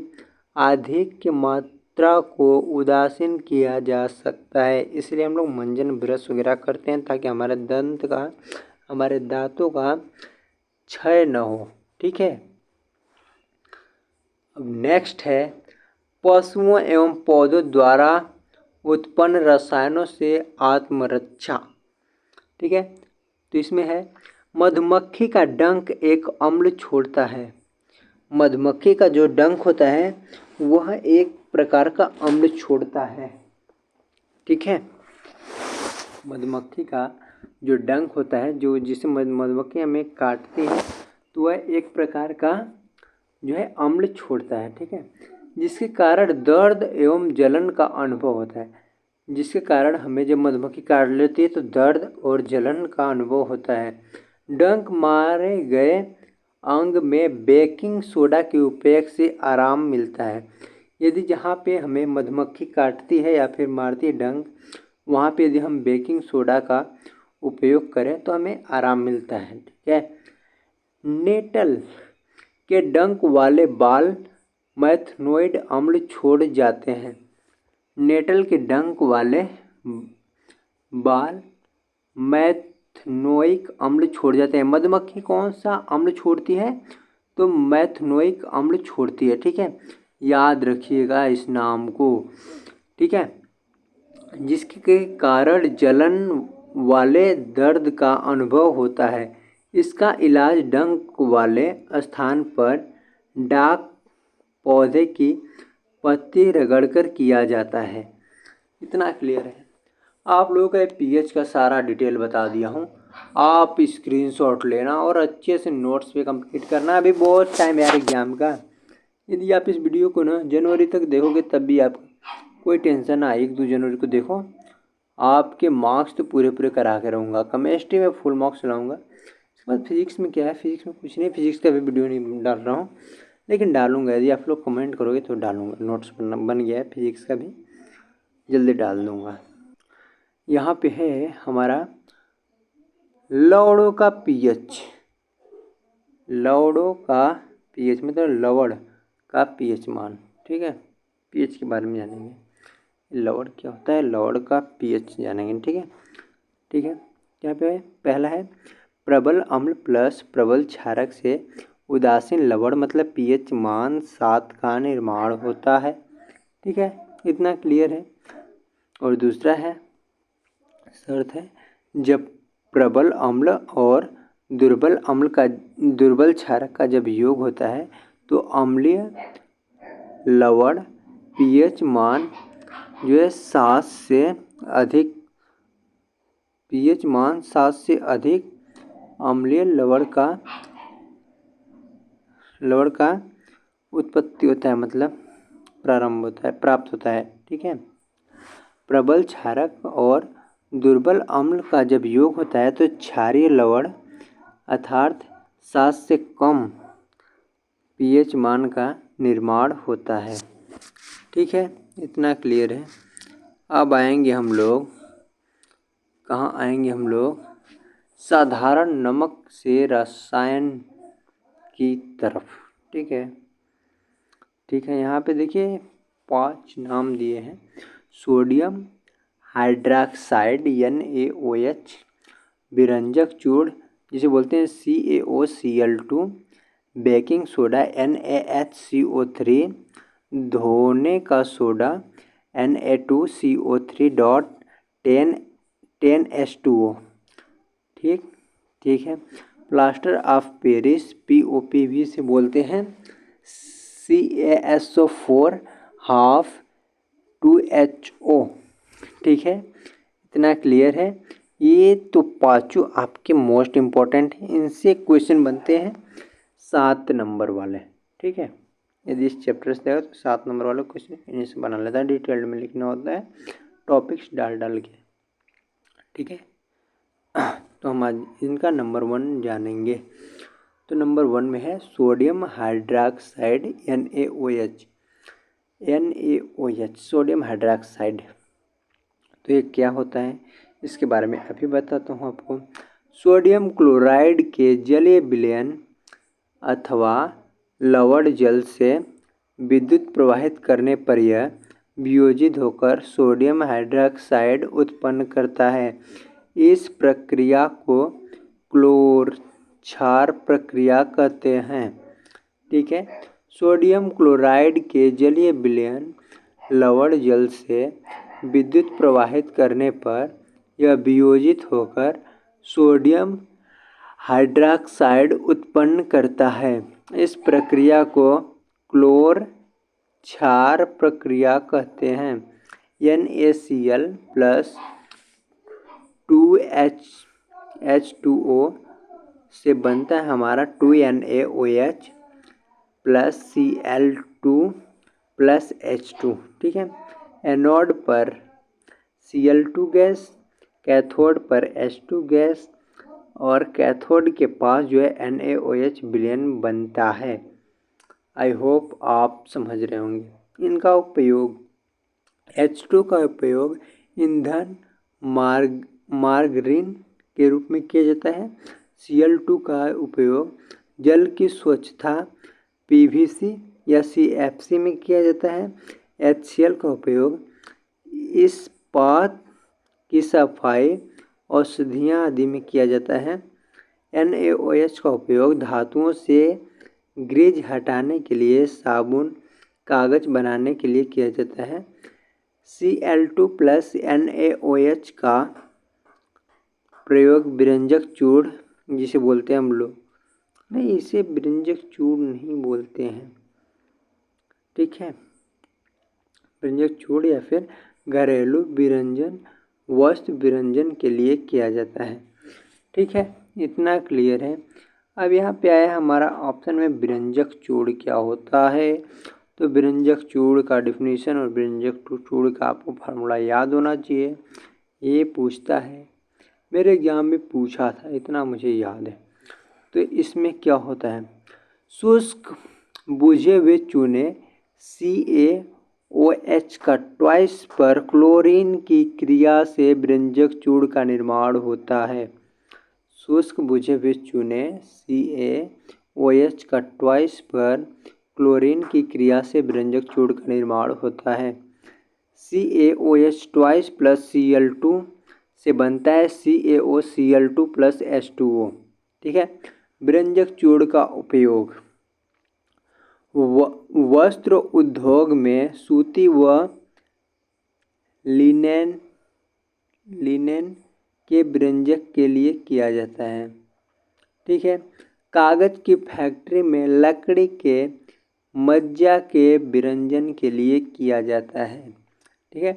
Speaker 1: अधिक मात्रा को उदासीन किया जा सकता है। इसलिए हम लोग मंजन ब्रश वगैरह करते हैं, ताकि हमारे दांतों का क्षय न हो। ठीक है, अब नेक्स्ट है पशुओं एवं पौधों द्वारा उत्पन्न रसायनों से आत्मरक्षा। ठीक है, तो इसमें है मधुमक्खी का डंक एक अम्ल छोड़ता है। मधुमक्खी का जो डंक होता है वह एक प्रकार का अम्ल छोड़ता है। ठीक है, मधुमक्खी का जो डंक होता है, जो जिसे मधुमक्खी हमें काटती है, तो वह एक प्रकार का जो है अम्ल छोड़ता है। ठीक है, जिसके कारण दर्द एवं जलन का अनुभव होता है। जिसके कारण हमें जब मधुमक्खी काट लेती है तो दर्द और जलन का अनुभव होता है। डंक मारे गए अंग में बेकिंग सोडा के उपयोग से आराम मिलता है। यदि जहाँ पे हमें मधुमक्खी काटती है या फिर मारती है डंक, वहाँ पे यदि हम बेकिंग सोडा का उपयोग करें तो हमें आराम मिलता है। ठीक है, नेटल के डंक वाले बाल मैथनोइड अम्ल छोड़ जाते हैं। नेटल के डंक वाले बाल मैथनोइक अम्ल छोड़ जाते हैं। मधुमक्खी कौन सा अम्ल छोड़ती है? तो मैथनोइक अम्ल छोड़ती है। ठीक है, याद रखिएगा इस नाम को। ठीक है, जिसके कारण जलन वाले दर्द का अनुभव होता है। इसका इलाज डंक वाले स्थान पर डाक पौधे की पत्ती रगड़कर किया जाता है। इतना क्लियर है। आप लोगों का पीएच का सारा डिटेल बता दिया हूँ। आप स्क्रीनशॉट लेना और अच्छे से नोट्स पे कंप्लीट करना। अभी बहुत टाइम है यार एग्जाम का। यदि आप इस वीडियो को ना जनवरी तक देखोगे तब भी आप कोई टेंशन ना आए। 1-2 जनवरी को देखो, आपके मार्क्स तो पूरे पूरे करा के रहूँगा। केमिस्ट्री में फुल मार्क्स लाऊँगा। इसके बाद फिजिक्स में क्या है, फिजिक्स में कुछ नहीं, फिजिक्स का भी वीडियो नहीं डाल रहा हूँ, लेकिन डालूंगा। यदि आप लोग कमेंट करोगे तो डालूंगा। नोट्स बन गया है, फिजिक्स का भी जल्दी डाल दूंगा। यहाँ पे है हमारा लवड़ों का पीएच। लवड़ों का पीएच मतलब लवड़ का पीएच मान। ठीक है, पीएच के बारे में जानेंगे। लवड़ क्या होता है, लवड़ का पीएच जानेंगे। ठीक है, ठीक है। यहाँ पे पहला है प्रबल अम्ल प्लस प्रबल क्षारक से उदासीन लवण मतलब पीएच मान 7 का निर्माण होता है। ठीक है, इतना क्लियर है। और दूसरा है शर्त है जब प्रबल अम्ल और दुर्बल क्षारक का जब योग होता है तो अम्लीय लवण पीएच मान जो है 7 से अधिक, पीएच मान 7 से अधिक अम्लीय लवण का उत्पत्ति होता है मतलब प्रारंभ होता है, प्राप्त होता है। ठीक है। प्रबल क्षारक और दुर्बल अम्ल का जब योग होता है तो क्षारीय लवण अर्थात 7 से कम pH मान का निर्माण होता है। ठीक है, इतना क्लियर है। अब आएंगे हम लोग, कहाँ आएंगे हम लोग, साधारण नमक से रसायन की तरफ। ठीक है, ठीक है। यहाँ पे देखिए 5 नाम दिए हैं। सोडियम हाइड्रॉक्साइड NaOH, विरंजक चूर्ण जिसे बोलते हैं CaOCl2, बेकिंग सोडा NaHCO3, धोने का सोडा Na2CO3.10H2O। ठीक है। प्लास्टर ऑफ पेरिस POP भी से बोलते हैं CaSO4 हाफ 2HO। ठीक है, इतना क्लियर है। ये तो पांचों आपके मोस्ट इम्पोर्टेंट हैं, इनसे क्वेश्चन बनते हैं 7 नंबर वाले। ठीक है, यदि इस चैप्टर से देखो तो 7 नंबर वाले क्वेश्चन इन्हीं से बना लेता है। डिटेल्ड में लिखना होता है टॉपिक्स डाल के। ठीक है, तो हम आज इनका नंबर 1 जानेंगे। तो नंबर 1 में है sodium hydroxide NaOH। Sodium hydroxide, तो ये क्या होता है इसके बारे में अभी बताता हूँ आपको। सोडियम क्लोराइड के जलीय विलयन अथवा लवण जल से विद्युत प्रवाहित करने पर यह वियोजित होकर सोडियम हाइड्रॉक्साइड उत्पन्न करता है। इस प्रक्रिया को क्लोर क्षार प्रक्रिया कहते हैं। ठीक है, सोडियम क्लोराइड के जलीय विलयन लवण जल से विद्युत प्रवाहित करने पर यह वियोजित होकर सोडियम हाइड्रॉक्साइड उत्पन्न करता है। इस प्रक्रिया को क्लोर क्षार प्रक्रिया कहते हैं। NaCl प्लस 2H2O से बनता है हमारा 2NaOH plus Cl2 plus H2। ठीक है, एनोड पर Cl2 गैस, कैथोड पर H2 गैस और कैथोड के पास जो है NaOH विलयन बनता है। आई होप आप समझ रहे होंगे। इनका उपयोग H2 का उपयोग ईंधन मार्गरीन के रूप में किया जाता है। Cl2 का उपयोग जल की स्वच्छता PVC या CFC में किया जाता है। HCl का उपयोग इस्पात की सफाई औषधियाँ आदि में किया जाता है। NaOH का उपयोग धातुओं से ग्रीज हटाने के लिए, साबुन, कागज बनाने के लिए किया जाता है। Cl2 प्लस NaOH का प्रयोग विरंजक चूर्ण जिसे बोलते हैं हम लोग, नहीं इसे विरंजक चूर्ण नहीं बोलते हैं। ठीक है, विरंजक चूर्ण या फिर घरेलू विरंजन, वस्त्र विरंजन के लिए किया जाता है। ठीक है, इतना क्लियर है। अब यहाँ पे आया हमारा ऑप्शन में विरंजक चूर्ण क्या होता है। तो विरंजक चूर्ण का डिफिनीशन और विरंजक चूर्ण का आपको फार्मूला याद होना चाहिए। ये पूछता है, मेरे एग्जाम में पूछा था, इतना मुझे याद है। तो इसमें क्या होता है, शुष्क बुझे हुए चूने CaOH का ट्वाइस पर क्लोरीन की क्रिया से विरंजक चूर्ण का निर्माण होता है। शुष्क बुझे हुए चूने CaOH का ट्वाइस पर क्लोरीन की क्रिया से विरंजक चूर्ण का निर्माण होता है। CaOH ट्वाइस प्लस Cl2 से बनता है CaOCl2 प्लस H2O। ठीक है, विरंजक चूर्ण का उपयोग वस्त्र उद्योग में सूती व लिनेन के विरंजक के लिए किया जाता है। ठीक है, कागज की फैक्ट्री में लकड़ी के मज्जा के विरंजन के लिए किया जाता है। ठीक है,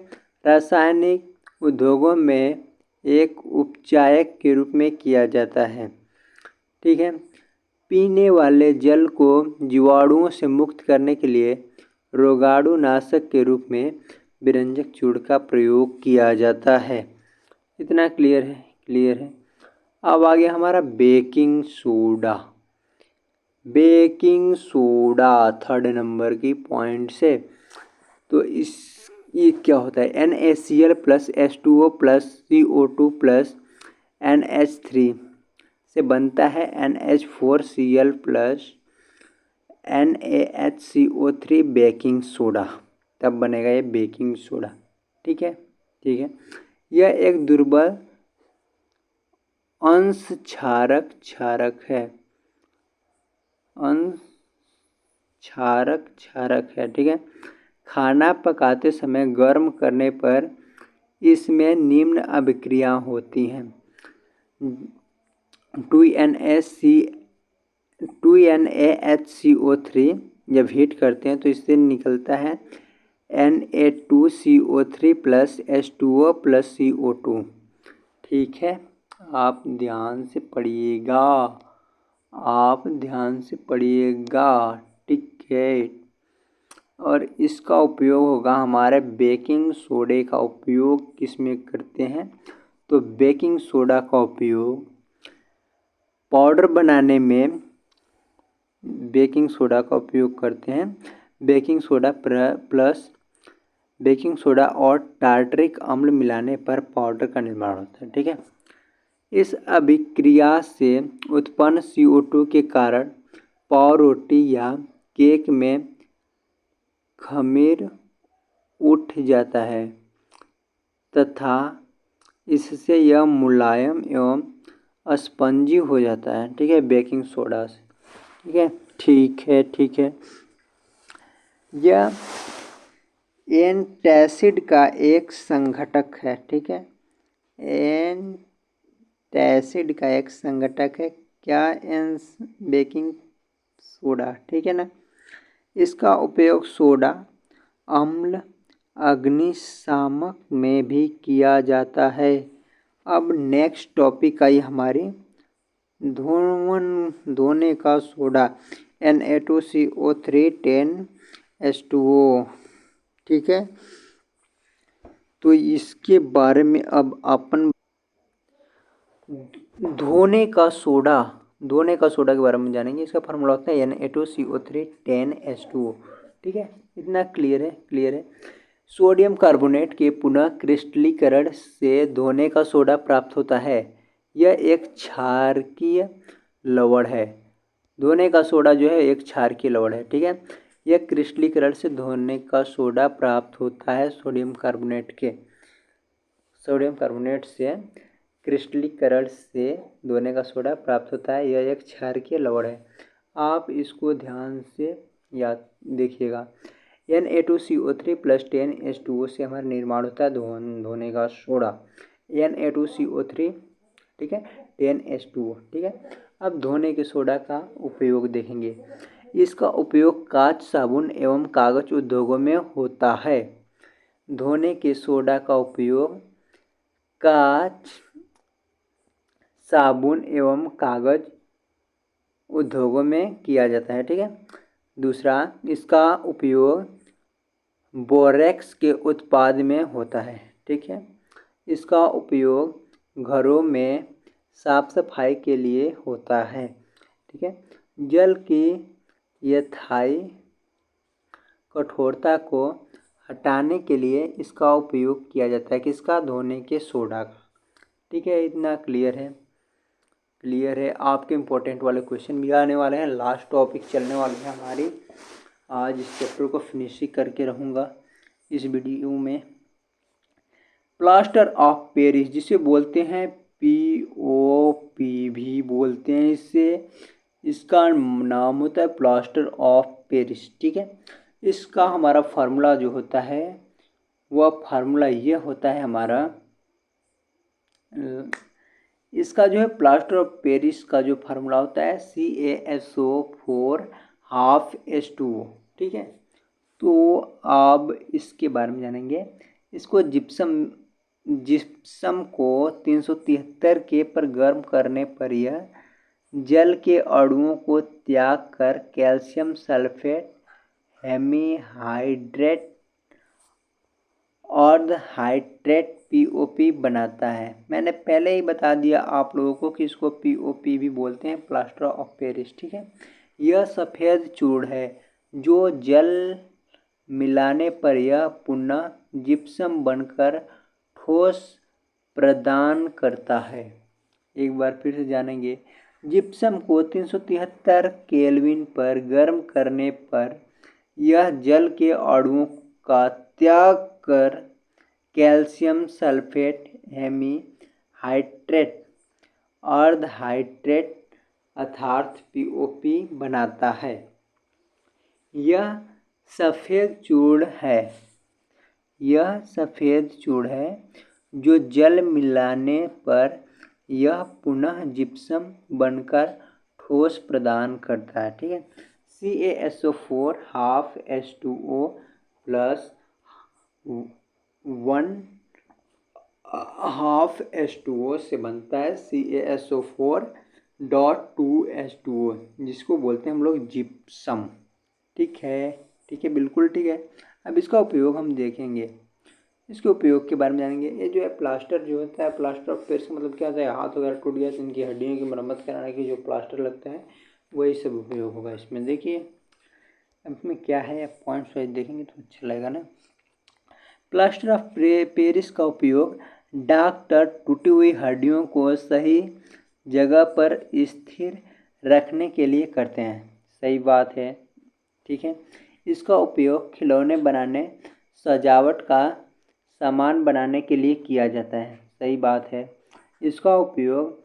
Speaker 1: रासायनिक उद्योगों में एक उपचायक के रूप में किया जाता है। ठीक है, पीने वाले जल को जीवाणुओं से मुक्त करने के लिए रोगाणुनाशक के रूप में विरंजक चूर्ण का प्रयोग किया जाता है। इतना क्लियर है? क्लियर है। अब आ गया हमारा baking soda. Baking soda 3rd number की पॉइंट से। तो ये क्या होता है? NaCl plus H2O plus CO2 plus NH3 से बनता है NH4Cl plus NaHCO3 baking soda. तब बनेगा ये बेकिंग सोडा। ठीक है, ठीक है। यह एक दुर्बल अंश क्षारक है। अंश क्षारक है। ठीक है। खाना पकाते समय गर्म करने पर इसमें निम्न अभिक्रियाएं होती हैं। 2NaHCO3 जब हीट करते हैं तो इससे निकलता है Na2CO3 plus H2O plus CO2। ठीक है, आप ध्यान से पढ़िएगा, आप ध्यान से पढ़िएगा। ठीक है। और इसका उपयोग होगा हमारे बेकिंग सोडे का उपयोग किस में करते हैं? तो बेकिंग सोडा का उपयोग पाउडर बनाने में बेकिंग सोडा का उपयोग करते हैं। बेकिंग सोडा और टार्टरिक अम्ल मिलाने पर पाउडर का निर्माण होता है। ठीक है। इस अभिक्रिया से उत्पन्न CO2 के कारण पाव रोटी या केक में खमीर उठ जाता है तथा इससे यह मुलायम एवं स्पंजी हो जाता है। ठीक है, बेकिंग सोडा से। ठीक है, ठीक है, ठीक है। यह एंटासिड का एक संघटक है। ठीक है, एंटासिड का एक संघटक है। क्या? Baking soda. ठीक है ना। इसका उपयोग सोडा अम्ल अग्निशामक में भी किया जाता है। अब नेक्स्ट टॉपिक आई हमारी धोने का सोडा Na2CO3 10H2O। ठीक है, तो इसके बारे में अब अपन धोने का सोडा के बारे में जानेंगे। इसका फार्मूला होता है Na2CO3 10H2O। ठीक है, इतना क्लियर है? क्लियर है। सोडियम कार्बोनेट के पुनः क्रिस्टलीकरण से धोने का सोडा प्राप्त होता है। यह एक क्षारकीय लवण है। धोने का सोडा जो है एक क्षारकीय लवण है। ठीक है, यह क्रिस्टलीकरण से धोने का सोडा प्राप्त होता है। सोडियम कार्बोनेट से क्रिस्टलीकरण से धोने का सोडा प्राप्त होता है। यह एक क्षारकीय लवण है। आप इसको ध्यान से याद देखिएगा। Na2CO3 प्लस 10H2O से हमारा निर्माण होता है धोने का सोडा Na2CO3। ठीक है, 10H2O। ठीक है। अब धोने के सोडा का उपयोग देखेंगे। इसका उपयोग कांच, साबुन एवं कागज उद्योगों में होता है। धोने के सोडा का उपयोग कांच, साबुन एवं कागज उद्योगों में किया जाता है। ठीक है। दूसरा, इसका उपयोग बोरेक्स के उत्पाद में होता है। ठीक है। इसका उपयोग घरों में साफ सफाई के लिए होता है। ठीक है। जल की यथाई कठोरता को हटाने के लिए इसका उपयोग किया जाता है। किसका? धोने के सोडा का। ठीक है, इतना क्लियर है? क्लियर है। आपके इम्पोर्टेंट वाले क्वेश्चन भी आने वाले हैं। लास्ट टॉपिक चलने वाली है हमारी। आज इस चैप्टर को फिनिश करके रहूँगा इस वीडियो में। प्लास्टर ऑफ पेरिस, जिसे बोलते हैं POP भी बोलते हैं इससे। इसका नाम होता है प्लास्टर ऑफ पेरिस। ठीक है। इसका हमारा फार्मूला जो होता है वह फार्मूला ये होता है हमारा। इसका जो है प्लास्टर ऑफ पेरिस का जो फार्मूला होता है CaSO4 हाफ H2O। ठीक है, तो अब इसके बारे में जानेंगे। इसको जिप्सम को 373 K पर गर्म करने पर यह
Speaker 2: जल के अणुओं को त्याग कर कैल्शियम सल्फेट हेमीहाइड्रेट और हाइड्रेट पीओपी बनाता है। मैंने पहले ही बता दिया आप लोगों को कि इसको पीओपी भी बोलते हैं, प्लास्टर ऑफ पेरिस। ठीक है, यह सफ़ेद चूर्ण है जो जल मिलाने पर यह पुनः जिप्सम बनकर ठोस प्रदान करता है। एक बार फिर से जानेंगे। जिप्सम को 373 केल्विन पर गर्म करने पर यह जल के अणुओं का त्याग कर कैल्शियम सल्फेट हेमीहाइड्रेट अर्धहाइड्रेट अर्थात पीओपी बनाता है। यह सफ़ेद चूर्ण है जो जल मिलाने पर यह पुनः जिप्सम बनकर ठोस प्रदान करता है। ठीक है, CaSO4 half H2O plus 1 half H2O से बनता है CaSO4 डॉट 2H2O, जिसको बोलते हैं हम लोग जिप्सम। ठीक है, बिल्कुल ठीक है। अब इसका उपयोग हम देखेंगे, इसके उपयोग के बारे में जानेंगे। ये जो है प्लास्टर जो होता है, प्लास्टर ऑफ पेरिस मतलब क्या होता है, हाथ वगैरह टूट गया तो इनकी हड्डियों की मरम्मत कराने की जो प्लास्टर लगता है वही सब उपयोग होगा इसमें। देखिए अब इसमें क्या है, आप पॉइंट्स वाइज देखेंगे तो अच्छा लगेगा ना। प्लास्टर ऑफ पेरिस का उपयोग डॉक्टर टूटी हुई हड्डियों को सही जगह पर स्थिर रखने के लिए करते हैं। सही बात है। ठीक है, इसका उपयोग खिलौने बनाने, सजावट का सामान बनाने के लिए किया जाता है। सही बात है। इसका उपयोग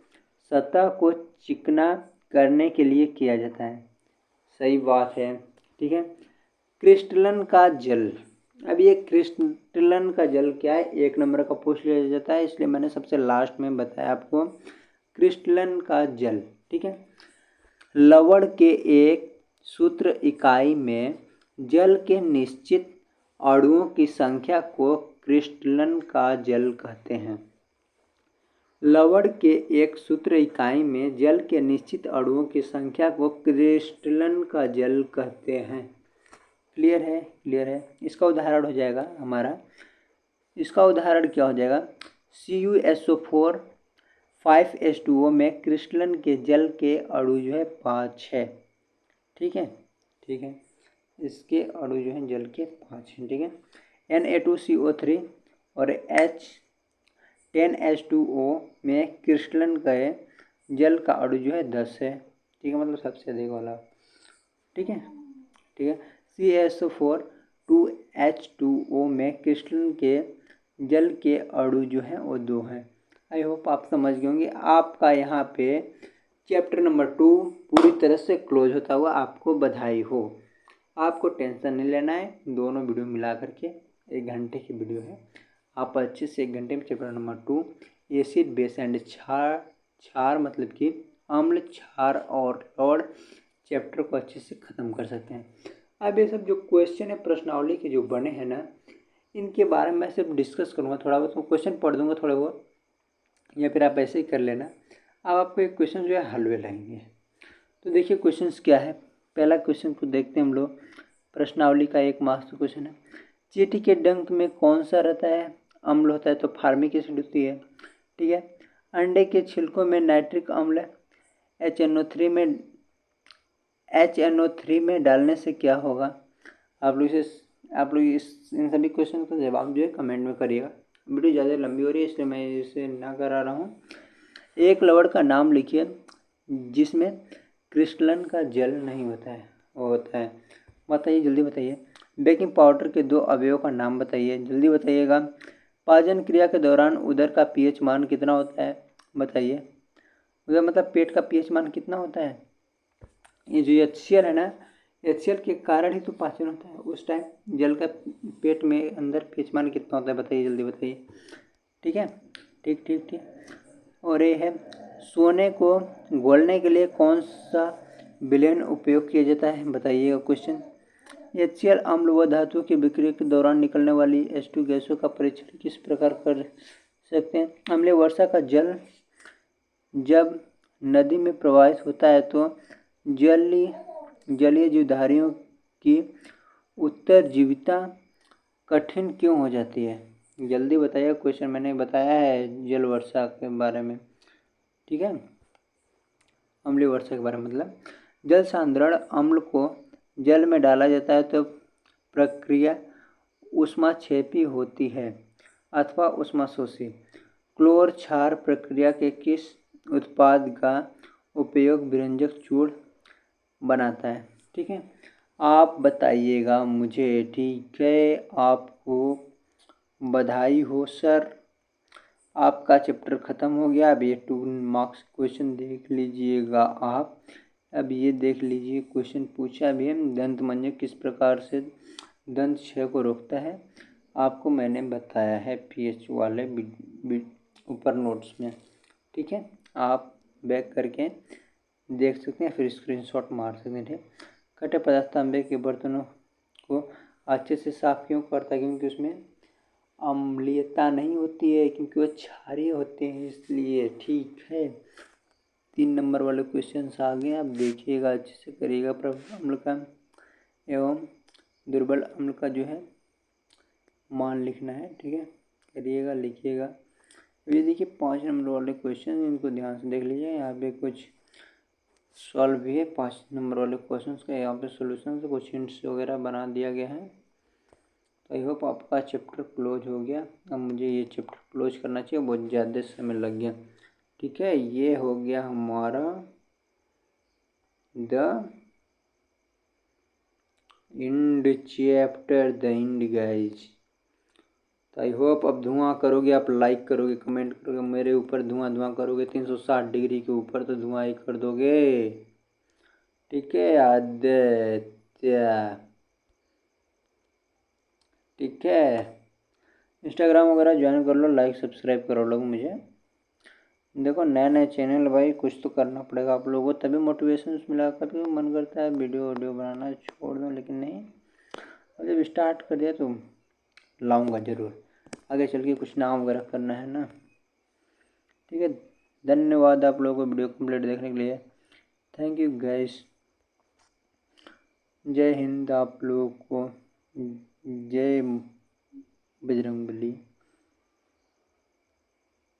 Speaker 2: सतह को चिकना करने के लिए किया जाता है। सही बात है। ठीक है, क्रिस्टलन का जल। अब ये क्रिस्टलन का जल क्या है, 1 नंबर का पूछ लिया जाता है, इसलिए मैंने सबसे लास्ट में बताया आपको क्रिस्टलन का जल। ठीक है, लवण के एक सूत्र इकाई में जल के निश्चित अणुओं की संख्या को क्रिस्टलन का जल कहते हैं। लवण के एक सूत्र इकाई में जल के निश्चित अणुओं की संख्या को क्रिस्टलन का जल कहते हैं। क्लियर है। इसका उदाहरण हो जाएगा हमारा, इसका उदाहरण क्या हो जाएगा, CuSO4 5H2O में क्रिस्टलन के जल के अणु जो है 5 है। ठीक है, इसके अणु जो हैं जल के 5 हैं। ठीक है, Na2CO3 और H10H2O में क्रिस्टलन के जल का अणु जो है 10 है। ठीक है, मतलब सबसे अधिक वाला। ठीक है, CaSO4 2H2O में क्रिस्टलन के जल के अणु जो हैं वो 2 हैं। आई होप आप समझ गए होंगे। आपका यहाँ पे चैप्टर नंबर 2 पूरी तरह से क्लोज होता हुआ आपको बधाई हो। आपको टेंशन नहीं लेना है, दोनों वीडियो मिला करके 1 घंटे की वीडियो है। आप अच्छे से 1 घंटे में chapter number 2 acid base and क्षार मतलब कि अम्ल, क्षार और लवण चैप्टर को अच्छे से ख़त्म कर सकते हैं। अब ये सब जो क्वेश्चन है प्रश्नावली के जो बने हैं ना, इनके बारे में मैं सिर्फ डिस्कस करूँगा थोड़ा बहुत, क्वेश्चन पढ़ दूँगा थोड़े बहुत, या फिर आप ऐसे ही कर लेना। अब आपको एक क्वेश्चन जो है हल में लाएंगे। तो देखिए क्वेश्चंस क्या है। पहला क्वेश्चन को देखते हैं हम लोग, प्रश्नावली का 1 मार्क्स का क्वेश्चन है। चींटी के डंक में कौन सा रहता है, अम्ल होता है, तो फार्मिक एसिड होती है। ठीक है, अंडे के छिलकों में नाइट्रिक अम्ल HNO3 में डालने से क्या होगा। आप लोग इन सभी क्वेश्चन का जवाब जो है कमेंट में करिएगा। वीडियो ज़्यादा लंबी हो रही है इसलिए मैं इसे ना करा रहा हूँ। एक लवण का नाम लिखिए जिसमें क्रिस्टलन का जल नहीं होता है, वो होता है, बताइए जल्दी बताइए। बेकिंग पाउडर के 2 अवयवों का नाम बताइए, जल्दी बताइएगा। पाचन क्रिया के दौरान उदर का pH मान कितना होता है, बताइए। उधर मतलब पेट का pH मान कितना होता है। ये जो HCl है ना, HCl के कारण ही तो पाचन होता है। उस टाइम जल का पेट में अंदर pH मान कितना होता है, बताइए जल्दी बताइए। ठीक है, ठीक। और ये है, सोने को घोलने के लिए कौन सा विलयन उपयोग किया जाता है, बताइएगा क्वेश्चन। HCl अम्ल व धातु की बिक्री के दौरान निकलने वाली H2 गैसों का परीक्षण किस प्रकार कर सकते हैं। अम्लीय वर्षा का जल जब नदी में प्रवाहित होता है तो जलीय जीवधारियों की उत्तरजीविता कठिन क्यों हो जाती है? जल्दी बताइए, क्वेश्चन मैंने बताया है जल वर्षा के बारे में, ठीक है, अम्लीय वर्षा के बारे में। मतलब जल सांद्रण अम्ल को जल में डाला जाता है तो प्रक्रिया ऊष्माक्षेपी होती है अथवा ऊष्माशोषी। क्लोर क्षार प्रक्रिया के किस उत्पाद का उपयोग व्यंजक चूर्ण बनाता है? ठीक है, आप बताइएगा मुझे, ठीक है। आपको बधाई हो सर, आपका चैप्टर ख़त्म हो गया। अब ये 2 मार्क्स क्वेश्चन देख लीजिएगा आप। अब ये देख लीजिए, क्वेश्चन पूछा भी है, दंत मंजन किस प्रकार से दंत क्षय को रोकता है? आपको मैंने बताया है पीएच वाले ऊपर नोट्स में, ठीक है, आप बैक करके देख सकते हैं, फिर स्क्रीनशॉट मार सकते हैं। ठीक, कटे पदार्थ तांबे के बर्तनों को अच्छे से साफ क्यों करता है? क्योंकि उसमें अम्लीयता नहीं होती है, क्योंकि वो क्षारीय होते हैं, इसलिए। ठीक है, 3 नंबर वाले क्वेश्चन आ गए, आप देखिएगा, अच्छे से करिएगा। प्रबल अम्ल का एवं दुर्बल अम्ल का जो है मान लिखना है, ठीक है, करिएगा, लिखिएगा। ये देखिए 5 नंबर वाले क्वेश्चन, इनको ध्यान से देख लीजिए। यहाँ पे कुछ सॉल्व भी है 5 नंबर वाले क्वेश्चन का, यहाँ पे सोल्यूशन से कुछ हिंट्स वगैरह बना दिया गया है। तो आई होप आपका चैप्टर क्लोज हो गया। अब मुझे ये चैप्टर क्लोज करना चाहिए, बहुत ज़्यादा समय लग गया। ठीक है, ये हो गया हमारा the end chapter, the end guys. तो आई होप अब धुआं करोगे, आप लाइक करोगे, कमेंट करोगे, मेरे ऊपर धुआं करोगे, 360 डिग्री के ऊपर तो धुआं ही कर दोगे। ठीक है आदित्य, ठीक है, इंस्टाग्राम वगैरह ज्वाइन कर लो, लाइक सब्सक्राइब करो लोग मुझे। देखो नए चैनल भाई, कुछ तो करना पड़ेगा आप लोगों को, तभी मोटिवेशन मिला। कभी मन करता है वीडियो बनाना छोड़ दूँ, लेकिन नहीं, जब स्टार्ट कर दिया तो लाऊंगा ज़रूर। आगे चल के कुछ नाम वगैरह करना है ना। ठीक है, धन्यवाद आप लोगों को वीडियो कंप्लीट देखने के लिए। थैंक यू गाइस, जय हिंद आप लोगों को, जय बजरंगबली।